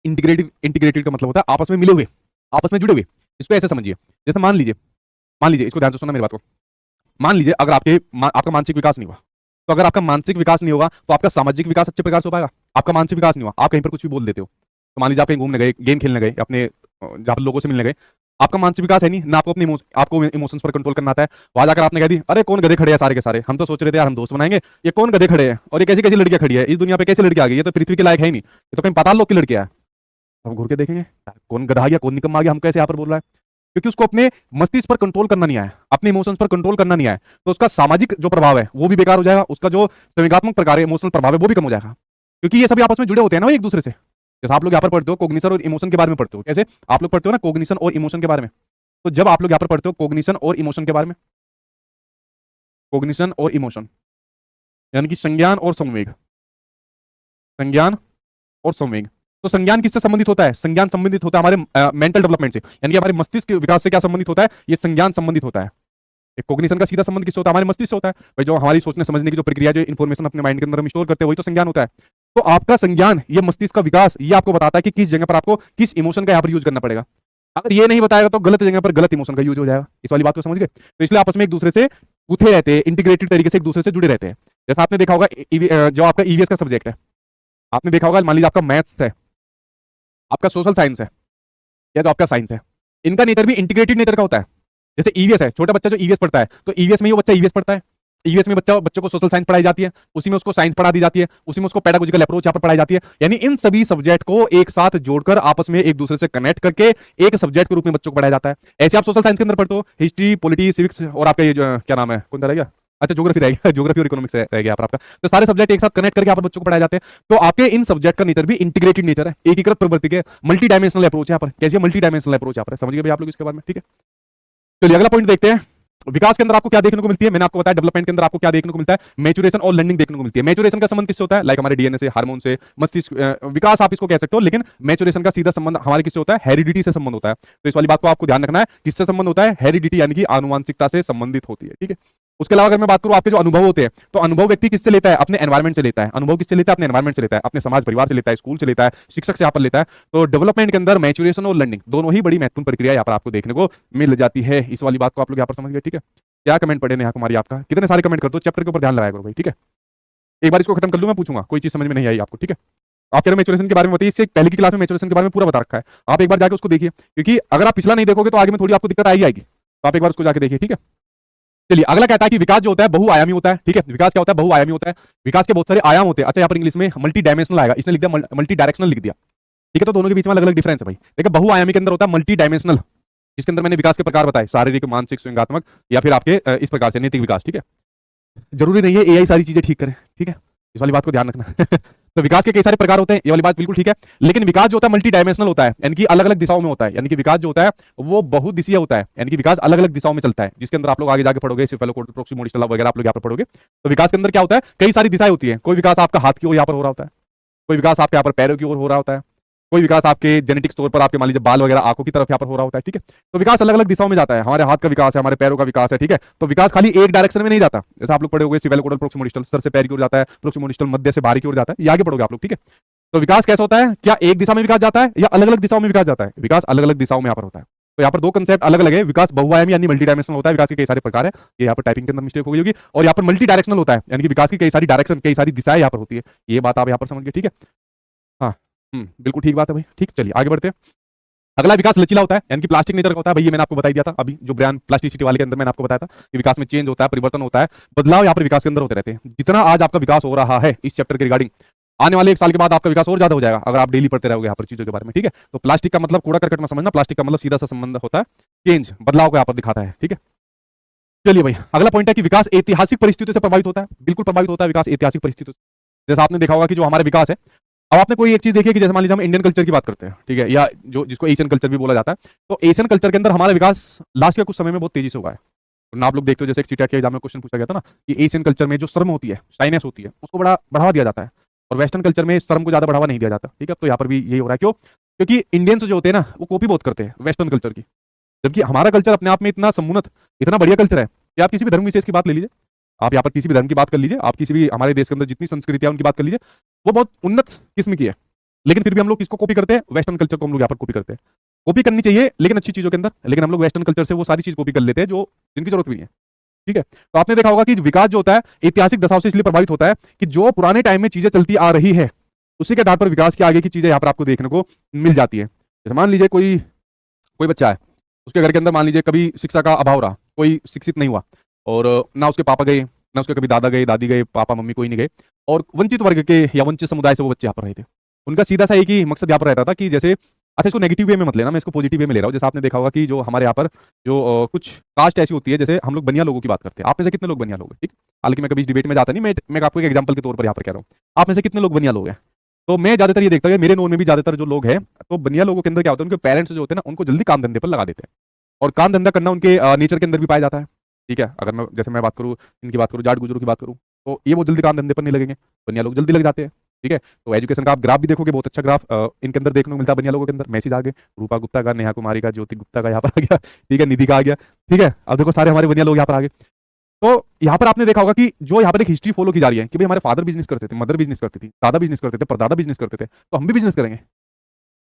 Speaker 1: इंटीग्रेटेड, इंटीग्रेटेड का मतलब होता है आपस में मिले हुए, आपस में जुड़े हुए। इसको ऐसे समझिए, जैसे मान लीजिए, इसको ध्यान से सुनना मेरी बात को। मान लीजिए अगर आपका मानसिक विकास नहीं हुआ, तो अगर आपका मानसिक विकास नहीं होगा तो आपका सामाजिक विकास अच्छे प्रकार से हो पाएगा। आपका मानसिक विकास नहीं हुआ, आप कहीं पर कुछ भी बोल देते हो, तो मान लीजिए आप कहीं घूमने गए, गेम खेलने गए, अपने जहाँ पर लोगों से मिलने गए, आपका मानसिक विकास है नहीं ना, आपको इमोशंस पर कंट्रोल करना आता है। वहां जाकर आपने कह दी, अरे कौन गधे खड़े हैं सारे के सारे, हम तो सोच रहे थे यार हम दोस्त बनाएंगे, ये कौन गधे खड़े हैं, और ये कैसी कैसी लड़कियां खड़ी है इस दुनिया पे, कैसी लड़की आ गई, ये तो पृथ्वी के लायक है ही नहीं, ये तो कहीं पाताल लोक की लड़कियां है। हम घूर के देखेंगे कौन गधा गया, कौन निकम्मा आ गया, हम कैसे यहाँ पर बोल रहा है, क्योंकि उसको अपने मस्तिष्क पर कंट्रोल करना नहीं आया, अपने इमोशंस पर कंट्रोल करना नहीं आया, तो उसका सामाजिक जो प्रभाव है वो भी बेकार हो जाएगा, उसका जो संवेगात्मक प्रकार है, इमोशनल प्रभाव है वो भी कम हो जाएगा, क्योंकि ये सभी आपस में जुड़े होते हैं ना एक दूसरे से। जैसे आप लोग यहाँ पर पढ़ते हो कोग्निशन और इमोशन के बारे में पढ़ते हो, कैसे आप लोग पढ़ते हो ना कोग्निशन और इमोशन के बारे में, तो जब आप लोग यहाँ पर पढ़ते हो कोग्निशन और इमोशन के बारे में, कोग्निशन और इमोशन यानी कि संज्ञान और संवेग, संज्ञान और संवेग। तो संज्ञान किससे संबंधित होता है, संज्ञान संबंधित होता है हमारे मेंटल डेवलपमेंट से, यानी कि हमारे मस्तिष्क के विकास से क्या संबंधित होता है, ये संज्ञान संबंधित होता है। एक कोग्निशन का सीधा संबंध किससे होता है, हमारे मस्तिष्क से होता है भाई, जो हमारी सोचने समझने की जो प्रक्रिया, जो इन्फॉर्मेशन अपने माइंड के अंदर हम स्टोर करते हैं, वही तो संज्ञान होता है। तो आपका संज्ञान, ये मस्तिष्क का विकास, ये आपको बताता है कि किस जगह पर आपको किस इमोशन का यहाँ पर यूज करना पड़ेगा। अगर ये नहीं बताएगा तो गलत जगह पर गलत इमोशन का यूज हो जाएगा। इस वाली बात को समझ गए, तो इसलिए आपस में एक दूसरे से गुथे रहते हैं, इंटीग्रेटेड तरीके से एक दूसरे से जुड़े रहते हैं। जैसा आपने देखा होगा जो आपका ईवीएस का सब्जेक्ट है, आपने देखा होगा, मान लीजिए आपका मैथ्स है, आपका सोशल साइंस है, या जो आपका साइंस है, इनका नेचर भी इंटीग्रेटेड नेचर का होता है। जैसे ईवीएस है, छोटा बच्चा जो ईवीएस पढ़ता है, तो ईवीएस में ही वो बच्चा ईवीएस पढ़ता है, ईवीएस में बच्चों को सोशल साइंस पढ़ाई जाती है, उसी में उसको साइंस पढ़ा दी जाती है, उसी में उसको पेडागोजिकल अप्रोच यहाँ पर पढ़ाई जाती है। यानी इन सभी सब्जेक्ट को एक साथ जोड़कर आपस में एक दूसरे से कनेक्ट करके एक सब्जेक्ट के रूप में बच्चों को पढ़ाया जाता है। ऐसे आप सोशल साइंस के अंदर पढ़ते हो हिस्ट्री, पॉलिटी, सिविक्स और आपका ये क्या नाम है, कौन सा रह गया, अच्छा ज्योग्राफी रह गया, ज्योग्राफी और इकोनॉमिक्स रह गया आपका। तो सारे सब्जेक्ट एक साथ कनेक्ट करके आप बच्चों को पढ़ाए जाते हैं। तो आपके इन सब्जेक्ट का नेचर भी इंटीग्रेटेड नेचर है, एकीकृत प्रवृत्ति के, मल्टी डायमेंशनल अप्रोच है यहाँ पर। कैसे मल्टी डायमेंशनल अप्रोच यहाँ पर, समझ गए भाई आप लोग इसके बारे में, ठीक है। चलिए अगला पॉइंट देखते हैं। विकास के अंदर आपको क्या देखने को मिलती है, मैंने आपको बताया डेवलपमेंट के अंदर आपको क्या देखने को मिलता है, मैच्योरेशन और लर्निंग देखने को मिलती है। मैच्योरेशन का संबंध किससे होता है, लाइक हमारे डीएनए से, हार्मोन से, मस्तिष्क विकास आप इसको कह सकते हो, लेकिन मैच्योरेशन का सीधा संबंध हमारे किससे होता है, हेरिडिटी से संबंध होता है। तो इस वाली बात को आपको ध्यान रखना है, किससे संबंध होता है, हेरिडिटी यानी कि आनुवांशिकता से संबंधित होती है, ठीक है। उसके अलावा अगर मैं बात करूं आपके जो अनुभव होते हैं, तो अनुभव व्यक्ति किससे लेता है, अपने एनवायरमेंट से लेता है। अनुभव किससे लेता है, अपने एनवायरमेंट से लेता है, अपने समाज परिवार से लेता है, स्कूल से लेता है, शिक्षक से यहाँ पर लेता है। तो डेवलपमेंट के अंदर मैच्योरेशन और लर्निंग दोनों ही बड़ी महत्वपूर्ण प्रक्रिया यहाँ पर आपको देखने को मिल जाती है। इस वाली बात को आप लोग यहाँ पर समझ गए, ठीक है। क्या कमेंट पड़े नेहा कुमारी आपका, कितने सारे कमेंट कर दो, चैप्टर के ऊपर ध्यान लगाया करो भाई, ठीक है। एक बार इसको खत्म कर लूं, मैं पूछूंगा कोई चीज समझ में नहीं आई आपको, ठीक है। आप कह रहे मैच्योरेशन के बारे में बताइए, इससे पहले की क्लास में मैच्योरेशन के बारे में पूरा बता रखा है, आप एक बार जाके उसको देखिए, क्योंकि अगर आप पिछला नहीं देखोगे तो आगे में थोड़ी आपको दिक्कत आएगी। तो आप एक बार उसको जाके देखिए, ठीक है। चलिए अगला कहता है कि विकास जो होता है बहुआयामी होता है, ठीक है। विकास क्या होता है, बहुआयामी होता है। विकास के बहुत सारे आयाम होते हैं। अच्छा यहाँ पर इंग्लिश में मल्टी डायमेंशनल आएगा, इसने लिख दिया मल्टी डायरेक्शनल लिख दिया, ठीक है। तो दोनों के बीच में अलग अलग डिफरेंस है भाई। देखिए बहुआयामी के अंदर होता है मल्टी डायमेंशनल, जिसके अंदर मैंने विकास के प्रकार बताए, शारीरिक, मानसिक, संज्ञानात्मक या फिर आपके इस प्रकार से नैतिक विकास, ठीक है। जरूरी नहीं है एआई सारी चीजें ठीक करे, ठीक है, इस वाली बात को ध्यान रखना। तो विकास के कई सारे प्रकार होते हैं, ये वाली बात बिल्कुल ठीक है। लेकिन विकास जो होता है मल्टी डायमेंशनल होता है, यानी कि अलग अलग दिशाओं में होता है। यानी कि विकास जो होता है वो बहुदिशीय होता है, यानी कि विकास अलग अलग दिशाओं में चलता है, जिसके अंदर आप लोग आगे जाके पढ़ोगे, सिफेलोकोटल, प्रोक्सिमोडिस्टल वगैरह आप लोग यहाँ पर पढ़ोगे। तो विकास के अंदर क्या होता है, कई सारी दिशाएं होती है। कोई विकास आपका हाथ की ओर यहाँ पर हो रहा होता है, कोई विकास आपके यहाँ पर पैरों की ओर हो रहा होता है, कोई विकास आपके जेनेटिक्स तौर पर आपके मान लीजिए बाल वगैरह आंखों की तरफ यहाँ पर हो रहा होता है, ठीक है। तो विकास अलग अलग दिशाओं में जाता है। हमारे हाथ का विकास है, हमारे पैरों का विकास है, ठीक है। तो विकास खाली एक डायरेक्शन में नहीं जाता, जैसे आप लोग पढ़े होंगे सिफेलोकोटल, प्रोक्सिमोडिस्टल, सर से पैर की ओर जाता है, प्रोक्सिमोडिस्टल मध्य से बाहरी की ओर जाता है, ये आगे पढ़ोगे आप लोग, ठीक है। तो विकास कैसा होता है, क्या एक दिशा में विकास जाता है या अलग अलग दिशाओं में विकास जाता है, विकास अलग अलग दिशाओं में यहाँ पर होता है। तो यहाँ पर दो कंसेप्ट अलग अलग है। विकास बहुआयामी यानी मल्टी डायमेंशनल होता है, विकास के कई सारे प्रकार है, ये यहाँ पर टाइपिंग के अंदर मिस्टेक हो गई होगी। और यहाँ पर मल्टी डायरेक्शनल होता है, यानी कि विकास की कई सारी डायरेक्शन, कई सारी दिशाएं यहाँ पर होती है। ये बात आप यहाँ पर समझ गए, ठीक है। हाँ बिल्कुल ठीक बात है भाई, ठीक। चलिए आगे बढ़ते हैं। अगला विकास लचीला होता है, यानी कि प्लास्टिक नेचर का होता है भाई। ये मैंने आपको बता दिया था अभी, जो ब्रांड प्लास्टिसिटी वाले के अंदर मैंने आपको बताया था कि विकास में चेंज होता है, परिवर्तन होता है, बदलाव यहाँ पर विकास के अंदर होते रहते हैं। जितना आज आपका विकास हो रहा है इस चैप्टर के रिगार्डिंग, आने वाले एक साल के बाद आपका विकास और ज्यादा हो जाएगा अगर आप डेली पढ़ते रहोगे यहाँ पर चीजों के बारे में, ठीक है। तो प्लास्टिक का मतलब कूड़ा करकट में समझना, प्लास्टिक का मतलब सीधा सा संबंध होता है चेंज, बदलाव को यहाँ पर दिखाता है, ठीक है। चलिए भाई अगला पॉइंट है कि विकास ऐतिहासिक परिस्थितियों से प्रभावित होता है। बिल्कुल प्रभावित होता है विकास ऐतिहासिक परिस्थितियों से। जैसे आपने देखा होगा कि जो हमारे विकास है, अब आपने कोई एक चीज देखी है कि जैसे मान लीजिए हम इंडियन कल्चर की बात करते हैं, ठीक है, या जो जिसको एशियन कल्चर भी बोला जाता है, तो एशियन कल्चर के अंदर हमारा विकास लास्ट के कुछ समय में बहुत तेजी से हुआ है। ना आप लोग देखते हो जैसे एक सीटेट के एग्जाम में क्वेश्चन पूछा गया था ना कि एशियन कल्चर में जो शर्म होती है, शाइनेस होती है, उसको बड़ा बढ़ावा दिया जाता है, और वेस्टर्न कल्चर में शर्म को ज्यादा बढ़ावा नहीं दिया जाता, ठीक है। तो यहाँ पर भी यही हो रहा है। क्यों? क्योंकि इंडियंस जो होते हैं ना वो कॉपी बहुत करते हैं वेस्टर्न कल्चर की, जबकि हमारा कल्चर अपने आप में इतना समुन्नत, इतना बढ़िया कल्चर है कि आप किसी भी धर्म विशेष की बात ले लीजिए, आप यहाँ पर किसी भी धर्म की बात कर लीजिए, आप किसी भी हमारे देश के अंदर जितनी संस्कृति है उनकी बात कर लीजिए, वो बहुत उन्नत किस्म की है। लेकिन फिर भी हम लोग किसको कॉपी करते हैं? वेस्टर्न कल्चर को हम लोग यहाँ पर कॉपी करते हैं। कॉपी करनी चाहिए लेकिन अच्छी चीजों के अंदर, लेकिन हम लोग वेस्टर्न कल्चर से वो सारी चीज कॉपी कर लेते हैं जो जिनकी जरूरत भी नहीं है, ठीक है। तो आपने देखा होगा कि विकास जो होता है ऐतिहासिक दशाओं से इसलिए प्रभावित होता है कि जो पुराने टाइम में चीजें चलती आ रही है उसी के आधार पर विकास के आगे की चीजें यहाँ पर आपको देखने को मिल जाती है। जैसे मान लीजिए कोई बच्चा है, उसके घर के अंदर मान लीजिए कभी शिक्षा का अभाव रहा, कोई शिक्षित नहीं हुआ, और ना उसके पापा गए, ना उसके कभी दादा गए, दादी गए, पापा मम्मी कोई नहीं गए, और वंचित वर्ग के या वंचित समुदाय से वो बच्चे यहाँ पर रहे थे। उनका सीधा सा एक ही मकसद यहाँ पर रहता था कि जैसे, अच्छा इसको नेगेटिव वे में मत लेना, मैं इसको पॉजिटिव वे में ले रहा हूँ। जैसे आपने देखा होगा कि जो हमारे यहाँ पर जो कुछ कास्ट ऐसी होती है, जैसे हम लोग बनिया लोगों की बात करते हैं, आप में से कितने लोग बनिया लोग हैं? ठीक, हालांकि मैं कभी इस डिबेट में जाता नहीं, मैं आपको एक एग्जांपल के तौर पर यहाँ पर कह रहा हूँ, आप में से कितने लोग बनिया लोग हैं? तो मैं ज्यादातर ये देखता हूँ, मेरे नोन में भी ज्यादातर जो लोग हैं, तो बनिया लोगों के अंदर क्या होता है, उनके पेरेंट्स जो होते हैं ना उनको जल्दी काम धंधे पर लगा देते हैं, और काम धंधा करना उनके नेचर के अंदर भी पाया जाता है, ठीक है। अगर मैं जैसे मैं बात करूँ, इनकी बात करूँ, जाट गुजरों की बात करूँ, तो ये बहुत जल्दी काम धंधे पर नहीं लगेंगे, बनिया लोग जल्दी लग जाते हैं, ठीक है। तो एजुकेशन का आप ग्राफ भी देखोगे, बहुत अच्छा ग्राफ इनके अंदर देखने को मिलता है बनिया लोगों के अंदर। मैसेज आ गए, रूपा गुप्ता का, नेहा कुमारी का, ज्योति गुप्ता का यहाँ पर आ गया, ठीक है, निधि का आ गया, ठीक है। अब देखो सारे हमारे बनिया लोग यहाँ पर आ गए। तो यहाँ पर आपने देखा होगा कि जो यहाँ पर एक हिस्ट्री फॉलो की जा रही है कि भाई हमारे फादर बिजनेस करते थे, मदर बिजनेस करती थी, दादा बिजनेस करते थे, परदादा बिजनेस करते थे, तो हम भी बिजनेस करेंगे।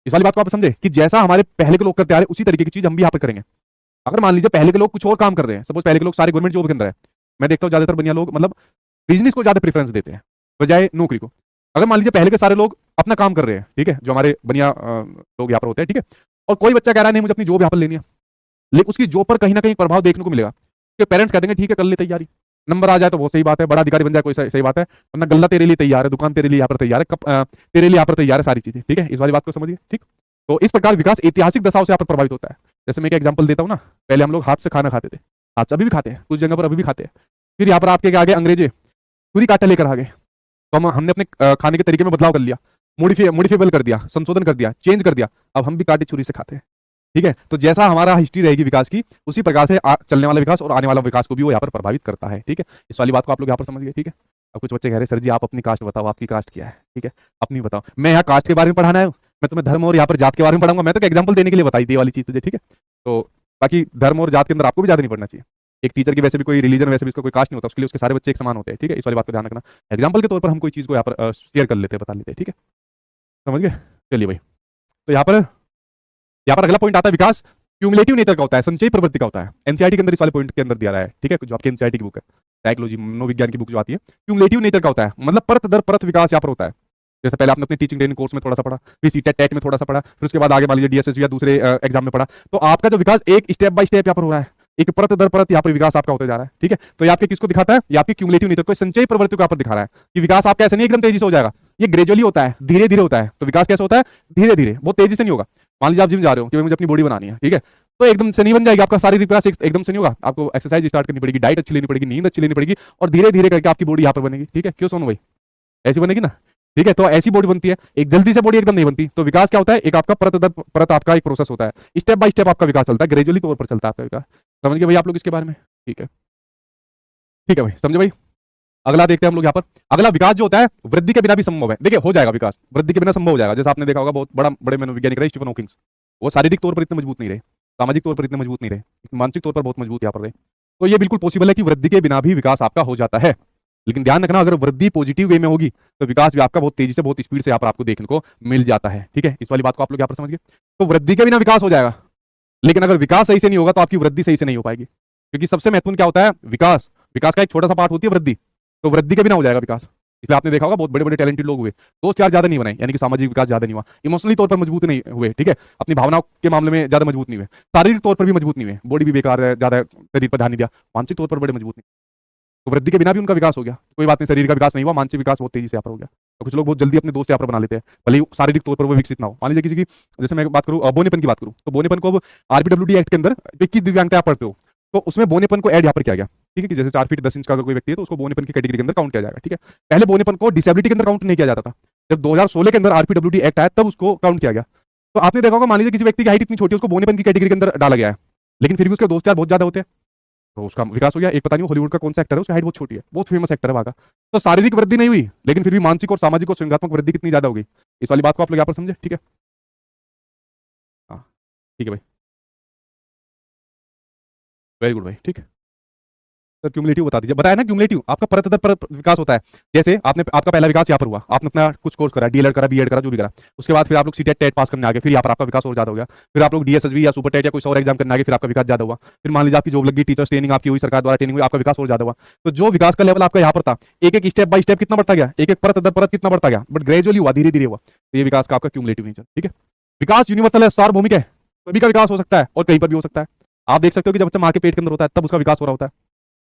Speaker 1: इस वाली बात को आप समझे कि जैसा हमारे पहले के लोग करते आ रहे उसी तरीके की चीज हम भी यहाँ पर करेंगे। अगर मान लीजिए पहले के लोग कुछ और काम कर रहे हैं, सपोज पहले के लोग सारे गवर्नमेंट जॉब के अंदर है, मैं देखता हूँ ज्यादातर बनिया लोग मतलब बिजनेस को ज्यादा प्रेफरेंस देते हैं बजाय नौकरी को। अगर मान लीजिए पहले के सारे लोग अपना काम कर रहे हैं, ठीक है, जो हमारे बनिया लोग यहाँ पर होते हैं, ठीक है, और कोई बच्चा कह रहा है नहीं मुझे अपनी जॉब यहाँ पर लेनी है, लेकिन उसकी जॉब पर कहीं ना कहीं प्रभाव देखने को मिलेगा कि पेरेंट्स कह देंगे ठीक है कर ले तैयारी, नंबर आ जाए तो बहुत सही बात है, बड़ा अधिकारी बन जाए कोई सही बात है, वरना गल्ला तेरे लिए तैयार है, दुकान तेरे लिए यहाँ पर तैयार है, तेरे लिए यहाँ पर तैयार है सारी चीजें, ठीक है। इस वाली बात को समझिए, ठीक। तो इस प्रकार विकास ऐतिहासिक दशाओं से यहाँ पर प्रभावित होता है। जैसे मैं एक एग्जाम्पल देता हूँ ना, पहले हम लोग हाथ से खाना खाते थे, हाथ से अभी भी खाते हैं, कुछ जगह पर अभी भी खाते हैं। फिर यहाँ पर आपके आगे अंग्रेजे छुरी कांटा लेकर आ गए, तो हमने अपने खाने के तरीके में बदलाव कर लिया, मॉडिफिएबल कर दिया, संशोधन कर दिया, चेंज कर दिया, अब हम भी कांटे छुरी से खाते हैं, ठीक है। तो जैसा हमारा हिस्ट्री रहेगी विकास की, उसी प्रकार से चलने वाला विकास और आने वाला विकास को भी वो यहाँ पर प्रभावित करता है, ठीक है। इस वाली बात को आप लोग यहाँ पर समझिए, ठीक है। अब कुछ बच्चे कह रहे सर जी आप अपनी कास्ट बताओ, आपकी कास्ट क्या है, ठीक है, अपनी बताओ। मैं यहाँ कास्ट के बारे में पढ़ाना है, मैं तुम्हें धर्म और यहाँ पर जात के बारे में पढ़ाऊंगा, मैं तो एग्जाम्पल देने के लिए बताई थी ये वाली चीज तुझे, ठीक है। तो बाकी धर्म और जात के अंदर आपको भी ज्यादा नहीं पढ़ना चाहिए। एक टीचर की वैसे भी कोई रिलीजन, वैसे भी इसका कोई कास्ट नहीं होता, उसके लिए उसके सारे बच्चे एक समान होते हैं, ठीक है। इस वाली बात को ध्यान रखना। एग्जाम्पल के तौर पर हम कोई चीज को यहाँ पर शेयर कर लेते हैं, बता लेते हैं, ठीक है, समझ गए। चलिए भाई, तो यहाँ पर अगला पॉइंट आता है विकास क्यूमुलेटिव नेचर का होता है, संचयी प्रवृत्ति का होता है। एनसीईआरटी के अंदर इस वाले पॉइंट के अंदर दिया रहा है, ठीक है, जो आपकी एनसीईआरटी की बुक है, साइकोलॉजी मनोविज्ञान की बुक जो आती है, क्यूमुलेटिव नेचर का होता है, मतलब परत दर परत विकास यहाँ पर होता है। जैसे पहले आपने अपनी टीचिंग ट्रेनिंग कोर्स में थोड़ा सा पढ़ा, फिर सीटेट टेट में थोड़ा सा पढ़ा, फिर उसके बाद आगे मान लीजिए डीएसएस या दूसरे एग्जाम में पढ़ा, तो आपका जो विकास एक स्टेप बाय स्टेप यहाँ पर हो रहा है, एक परत दर परत यहाँ पर विकास आपका होता जा रहा है, ठीक है। तो ये आपके किसको दिखाता है, ये आपकी क्यूमुलेटिव नेचर को, संचयी प्रवृत्ति को यहाँ पर दिखा रहा है कि विकास आपका ऐसे नहीं एकदम तेजी से हो जाएगा, ये ग्रेजुअली होता है, धीरे धीरे होता है। तो विकास कैसे होता है, धीरे धीरे, बहुत तेजी से नहीं होगा। मान लीजिए आप जिम जा रहे हो कि मुझे अपनी बॉडी बनानी है, ठीक है, तो एकदम से नहीं बन जाएगी, आपका शारीरिक विकास एकदम से नहीं होगा, आपको एक्सरसाइज स्टार्ट करनी पड़ेगी, डाइट अच्छी लेनी पड़ेगी, नींद अच्छी लेनी पड़ेगी, और धीरे धीरे करके आपकी बॉडी यहाँ पर बनेगी, ठीक है। क्यों सोनू भाई, ऐसी बनेगी ना, ठीक है। तो ऐसी बॉडी बनती है, एक जल्दी से बॉडी एकदम नहीं बनती। तो विकास क्या होता है, एक आपका परत दर परत आपका एक प्रोसेस होता है, स्टेप बाय स्टेप आपका विकास चलता है, ग्रेजुअली तौर पर चलता है आपका विकास। समझ गए भाई आप लोग इसके बारे में, ठीक है, ठीक है भाई, समझे भाई। अगला देखते हैं हम लोग यहाँ पर। अगला विकास जो होता है वृद्धि के बिना भी संभव है। देखिए हो जाएगा विकास, वृद्धि के बिना संभव हो जाएगा। जैसे आपने देखा होगा बहुत बड़े मनोवैज्ञानिक रहे स्टीफन हॉकिंस, वो शारीरिक तौर पर इतने मजबूत नहीं रहे, सामाजिक तौर पर इतने मजबूत नहीं रहे, मानसिक तौर पर बहुत मजबूत यहाँ पर रहे। तो ये बिल्कुल पॉसिबल है कि वृद्धि के बिना भी विकास आपका हो जाता है। लेकिन ध्यान रखना, अगर वृद्धि पॉजिटिव वे में होगी तो विकास भी आपका बहुत तेजी से, बहुत स्पीड से यहाँ पर आपको देखने को मिल जाता है, ठीक है। इस वाली बात को आप लोग यहाँ पर समझिए। तो वृद्धि के बिना विकास हो जाएगा, लेकिन अगर विकास सही से नहीं होगा तो आपकी वृद्धि सही से नहीं हो पाएगी, क्योंकि सबसे महत्वपूर्ण क्या होता है, विकास। विकास का एक छोटा सा पार्ट होती है वृद्धि, तो वृद्धि के बिना हो जाएगा विकास। इसलिए आपने देखा होगा बहुत बड़े बड़े टैलेंटेड लोग हुए, दोस्त यार ज्यादा नहीं बनाए, यानी कि सामाजिक विकास ज्यादा नहीं हुआ, इमोशनली तौर पर मजबूत नहीं हुए, ठीक है, अपनी भावनाओं के मामले में ज्यादा मजबूत नहीं हुए, शारीरिक तौर पर भी मजबूत नहीं हुए, बॉडी भी बेकार है, ज्यादा शरीर पर ध्यान नहीं दिया, मानसिक तौर पर बड़े मजबूत नहीं। तो वृद्धि के बिना भी उनका विकास हो गया, कोई बात नहीं, शरीर का विकास नहीं हुआ, मानसिक विकास बहुत तेजी से यहाँ पर हो गया। तो कुछ लोग बहुत जल्दी अपने दोस्त यहाँ पर बना लेते हैं, भले ही शारीरिक तौर पर वो विकसित ना हो। मान लीजिए किसी की, जैसे मैं बात करूँ बोनेपन की बात करूँ, तो बोनेपन को अब आरपीडब्ल्यूडी एक्ट के अंदर 21 दिव्यांगता आप पढ़ते हो, तो उसमें बोनेपन को ऐड यहाँ पर किया गया, ठीक है, कि जैसे 4 फीट 10 इंच का अगर कोई व्यक्ति है तो उसको बोनेपन की कैटेगरी के अंदर काउंट किया जाएगा, ठीक है। पहले बोनेपन को डिसेबिलिटी के अंदर काउंट नहीं किया जाता था, जब 2016 के अंदर आरपीडब्ल्यूडी एक्ट आया तब उसको काउंट किया गया। तो आपने देखा होगा, मान लीजिए किसी व्यक्ति की हाइट इतनी छोटी है, उसको बोनेपन की कैटेगरी के अंदर डाला गया है, लेकिन फिर भी उसके दोस्त यार बहुत ज्यादा होते हैं, तो उसका विकास हो गया। एक पता नहीं हॉलीवुड का कौन सा एक्टर है, उसकी हाइट बहुत छोटी है, बहुत फेमस एक्टर है वहां का, तो शारीरिक वृद्धि नहीं हुई, लेकिन फिर भी मानसिक और सामाजिक और संज्ञात्मक वृद्धि कितनी ज्यादा हो गई। इस वाली बात को आप लोग यहाँ पर समझे, ठीक है। हाँ ठीक है भाई, वेरी गुड भाई, ठीक है। सर क्यूमुलेटिव बता दीजिए, बताया ना क्यूमुलेटिव आपका परत दर परत विकास होता है। जैसे आपने आपका पहला विकास यहाँ पर हुआ, आपने अपना कुछ कोर्स करा, डीएलएड करा, बीएड करा, जो भी करा, उसके बाद फिर आप लोग सीटेट टेट पास करने आ गए, फिर यहाँ पर आपका विकास और ज्यादा हो गया। फिर आप लोग डीएसएसबी या सुपर टेट या कोई और एग्जाम करने आ गए, फिर आपका विकास ज्यादा हुआ। फिर मान लीजिए आपकी जॉब लगी, टीचर्स ट्रेनिंग आपकी हुई, सरकार द्वारा ट्रेनिंग हुई, आपका विकास और ज्यादा हुआ। तो जो विकास का लेवल आपका यहाँ पर था, एक एक स्टेप बाय स्टेप कितना बढ़ता गया, एक एक परत दर परत कितना बढ़ता गया, बट ग्रेजुअली हुआ, धीरे धीरे हुआ। तो ये विकास का आपका क्यूमुलेटिव नेचर, ठीक है। विकास यूनिवर्सल है, सार्वभौमिक है, सभी का विकास हो सकता है और कहीं पर भी हो सकता है। आप देख सकते हो कि जब बच्चा माँ के पेट के अंदर होता है तब उसका विकास हो रहा होता है।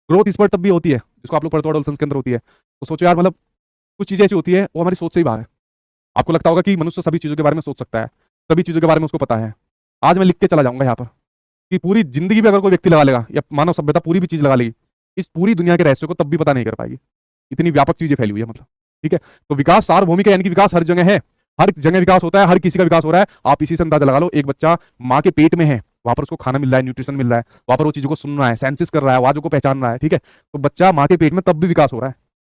Speaker 1: ग्रोथ इस पर तब भी होती है जिसको आप लोग पढ़ते हो एडोलसेंस के अंदर होती है। तो सोचो यार, मतलब कुछ चीजें ऐसी होती है वो हमारी सोच से ही बाहर है। आपको लगता होगा कि मनुष्य सभी चीजों के बारे में सोच सकता है, सभी चीजों के बारे में उसको पता है। आज मैं लिख के चला जाऊंगा यहाँ पर कि पूरी जिंदगी में अगर कोई व्यक्ति लगा लेगा या मानव सभ्यता पूरी भी चीज लगा लेगी, इस पूरी दुनिया के रहस्य को तब भी पता नहीं कर पाएगी, इतनी व्यापक चीजें फैली हुई है, मतलब, ठीक है। तो विकास सार्वभौमिक है, यानी कि विकास हर जगह है, हर जगह विकास होता है, हर किसी का विकास हो रहा है। आप इसी से अंदाजा लगा लो, एक बच्चा माँ के पेट में है, वहां पर उसको खाना मिल रहा है, न्यूट्रिशन मिल रहा है, वहां पर वो चीजों को सुन रहा है, सेंसिस कर रहा है, आवाजों को पहचान रहा है, ठीक है। तो बच्चा माँ के पेट में तब भी विकास हो रहा है,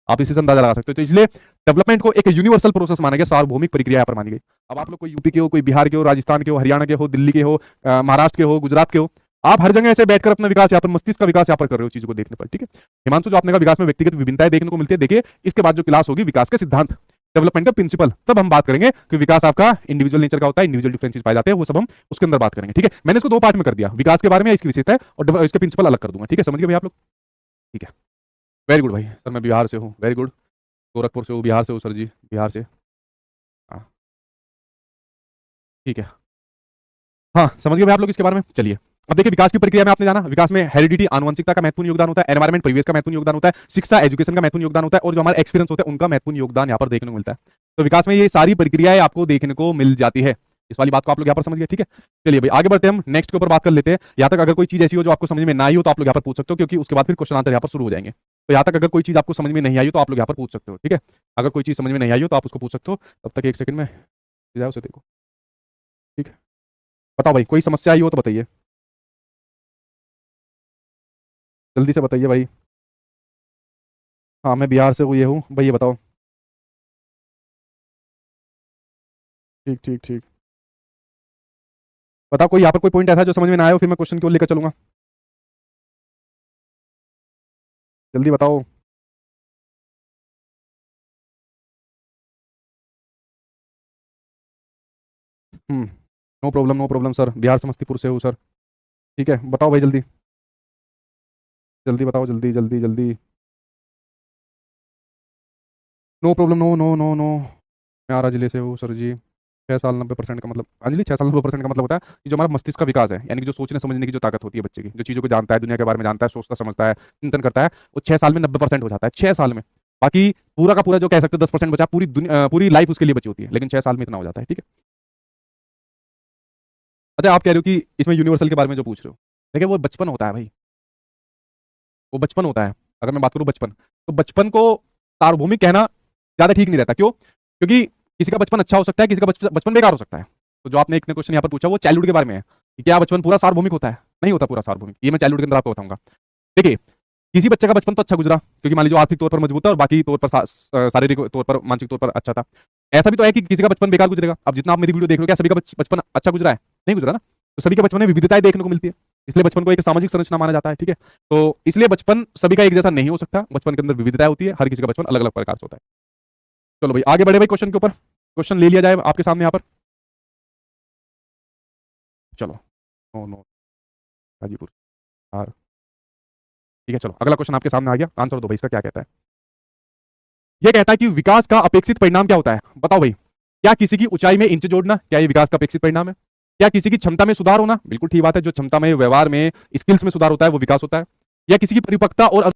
Speaker 1: आप इसी से अंदाजा लगा सकते हो। तो इसलिए डेवलपमेंट को एक यूनिवर्सल प्रोसेस माना गया, सार्वभौमिक प्रक्रिया यहाँ पर मानी गई। अब आप लोग कोई यूपी के हो, कोई बिहार के हो, राजस्थान के हो, हरियाणा के हो, दिल्ली के हो, महाराष्ट्र के हो, गुजरात के हो, आप हर जगह ऐसे बैठकर अपना विकास यहाँ पर, मस्तिष्क का विकास यहाँ पर कर रहे हो चीजों को देखने पर, ठीक है। हिमांशु, जो आपने कहा विकास में व्यक्तिगत विभिन्नताएं देखने को मिलती है, देखिए इसके बाद जो क्लास होगी विकास के सिद्धांत, डेवलपमेंट का प्रिंसिपल, तब हम बात करेंगे कि विकास आपका इंडिविजुअल नेचर का होता है, इंडिविजुअल डिफरेंसेस पाए जाते हैं, वो सब हम उसके अंदर बात करेंगे, ठीक है। मैंने इसको 2 पार्ट में कर दिया, विकास के बारे में, इसकी विशेषता और इसके प्रिंसिपल अलग कर दूंगा, ठीक है। समझ गए भाई आप लोग, ठीक है। वेरी गुड भाई, सर मैं बिहार से हूँ, वेरी गुड। गोरखपुर से हूँ, बिहार से हूँ सर जी, बिहार से, हाँ ठीक है। हाँ समझ गए भाई आप लोग इसके बारे में। चलिए अब देखिए विकास की प्रक्रिया में आपने जाना, विकास में हेरिडिटी आनुवंशिकता का महत्वपूर्ण योगदान होता है, एनवायरमेंट परिवेश का महत्वपूर्ण योगदान होता है, शिक्षा एजुकेशन का महत्वपूर्ण योगदान होता है, और जो हमारा एक्सपीरियंस होता है उनका महत्वपूर्ण योगदान यहाँ पर देखने को मिलता है। तो विकास में ये सारी प्रक्रियाएं आपको देखने को मिल जाती है। इस वाली बात को आप लोग यहाँ पर समझ गए, ठीक है। चलिए भाई आगे बढ़ते हैं, हम नेक्स्ट के ऊपर बात कर लेते हैं। यहाँ तक अगर कोई चीज ऐसी हो जो आपको समझ में ना आई हो तो आप लोग यहाँ पर पूछ सकते हो, क्योंकि उसके बाद फिर क्वेश्चन आंसर यहाँ पर शुरू हो जाएंगे। तो यहाँ तक अगर कोई चीज आपको समझ में नहीं आई हो तो आप लोग यहाँ पर पूछ सकते हो, ठीक है। अगर कोई चीज समझ में नहीं आई हो तो आप उसको पूछ सकते हो। तब तक एक सेकंड में जाओ उसे देखो, ठीक है। बताओ भाई कोई समस्या आई हो तो बताइए, जल्दी से बताइए भाई। हाँ मैं बिहार से ये हूँ भाई, ये बताओ। ठीक ठीक ठीक, बताओ कोई यहाँ पर कोई पॉइंट ऐसा है जो समझ में ना आया हो, फिर मैं क्वेश्चन की ओर लेकर चलूंगा। जल्दी बताओ। No problem sir, Bihar Samastipur से हूँ सर। ठीक है बताओ भाई जल्दी, जल्दी बताओ, जल्दी जल्दी जल्दी। No problem, no no no no. मैं आरा जिले से हूँ सर जी। 6 साल 90% का मतलब, अंजलि 6 साल 90% का मतलब होता है कि जो हमारा मस्तिष्क का विकास है, यानी कि जो सोचने समझने की जो ताकत होती है बच्चे की, जो चीज़ों को जानता है, दुनिया के बारे में जानता है, सोचता समझता है, चिंतन करता है, वो 6 साल में 90% हो जाता है, 6 साल में। बाकी पूरा का पूरा जो कह सकते हैं 10% बचा, पूरी दुनिया पूरी लाइफ उसके लिए बची होती है, लेकिन 6 साल में इतना हो जाता है, ठीक है। अच्छा आप कह रहे हो कि इसमें यूनिवर्सल के बारे में जो पूछ रहे हो, देखिए वो बचपन होता है भाई, वो बचपन होता है। अगर मैं बात करूं बचपन, तो बचपन को सार्वभौमिक कहना ज्यादा ठीक नहीं रहता। क्यों? क्योंकि किसी का बचपन अच्छा हो सकता है, किसी का बचपन बेकार हो सकता है। तो जो आपने एक क्वेश्चन यहाँ पर पूछा वो चाइल्डहुड के बारे में है कि क्या बचपन पूरा सार्वभौमिक होता है? नहीं होता पूरा सार्वभौमिक, ये मैं चाइल्डहुड के अंदर आपको बताऊंगा। देखिए किसी बच्चे का बचपन तो अच्छा गुजरा क्योंकि मान लीजिए आर्थिक तौर पर मजबूत है और बाकी तौर पर शारीरिक तौर पर मानसिक तौर पर अच्छा था। ऐसा भी तो है कि किसी का बचपन बेकार गुजरेगा। अब जितना आप मेरी वीडियो देख रहे हो, क्या सभी का बचपन अच्छा गुजरा है? नहीं गुजरा ना। तो सभी के बचपन में विविधताएं देखने को मिलती है, इसलिए बचपन को एक सामाजिक संरचना माना जाता है, ठीक है। तो इसलिए बचपन सभी का एक जैसा नहीं हो सकता, बचपन के अंदर विविधताएं होती है, हर किसी का बचपन अलग अलग प्रकार से होता है। चलो भाई आगे बढ़े भाई, क्वेश्चन के ऊपर क्वेश्चन ले लिया जाए आपके सामने यहाँ पर। चलो नो नो गाजीपुर, हाँ ठीक है। चलो अगला क्वेश्चन आपके सामने आ गया, आंसर दो भाई इसका क्या कहता है। यह कहता है कि विकास का अपेक्षित परिणाम क्या होता है? बताओ भाई। क्या किसी की ऊंचाई में इंच जोड़ना, क्या ये विकास का अपेक्षित परिणाम है? क्या किसी की क्षमता में सुधार होना? बिल्कुल ठीक बात है, जो क्षमता में, व्यवहार में, स्किल्स में सुधार होता है वो विकास होता है। या किसी की परिपक्वता और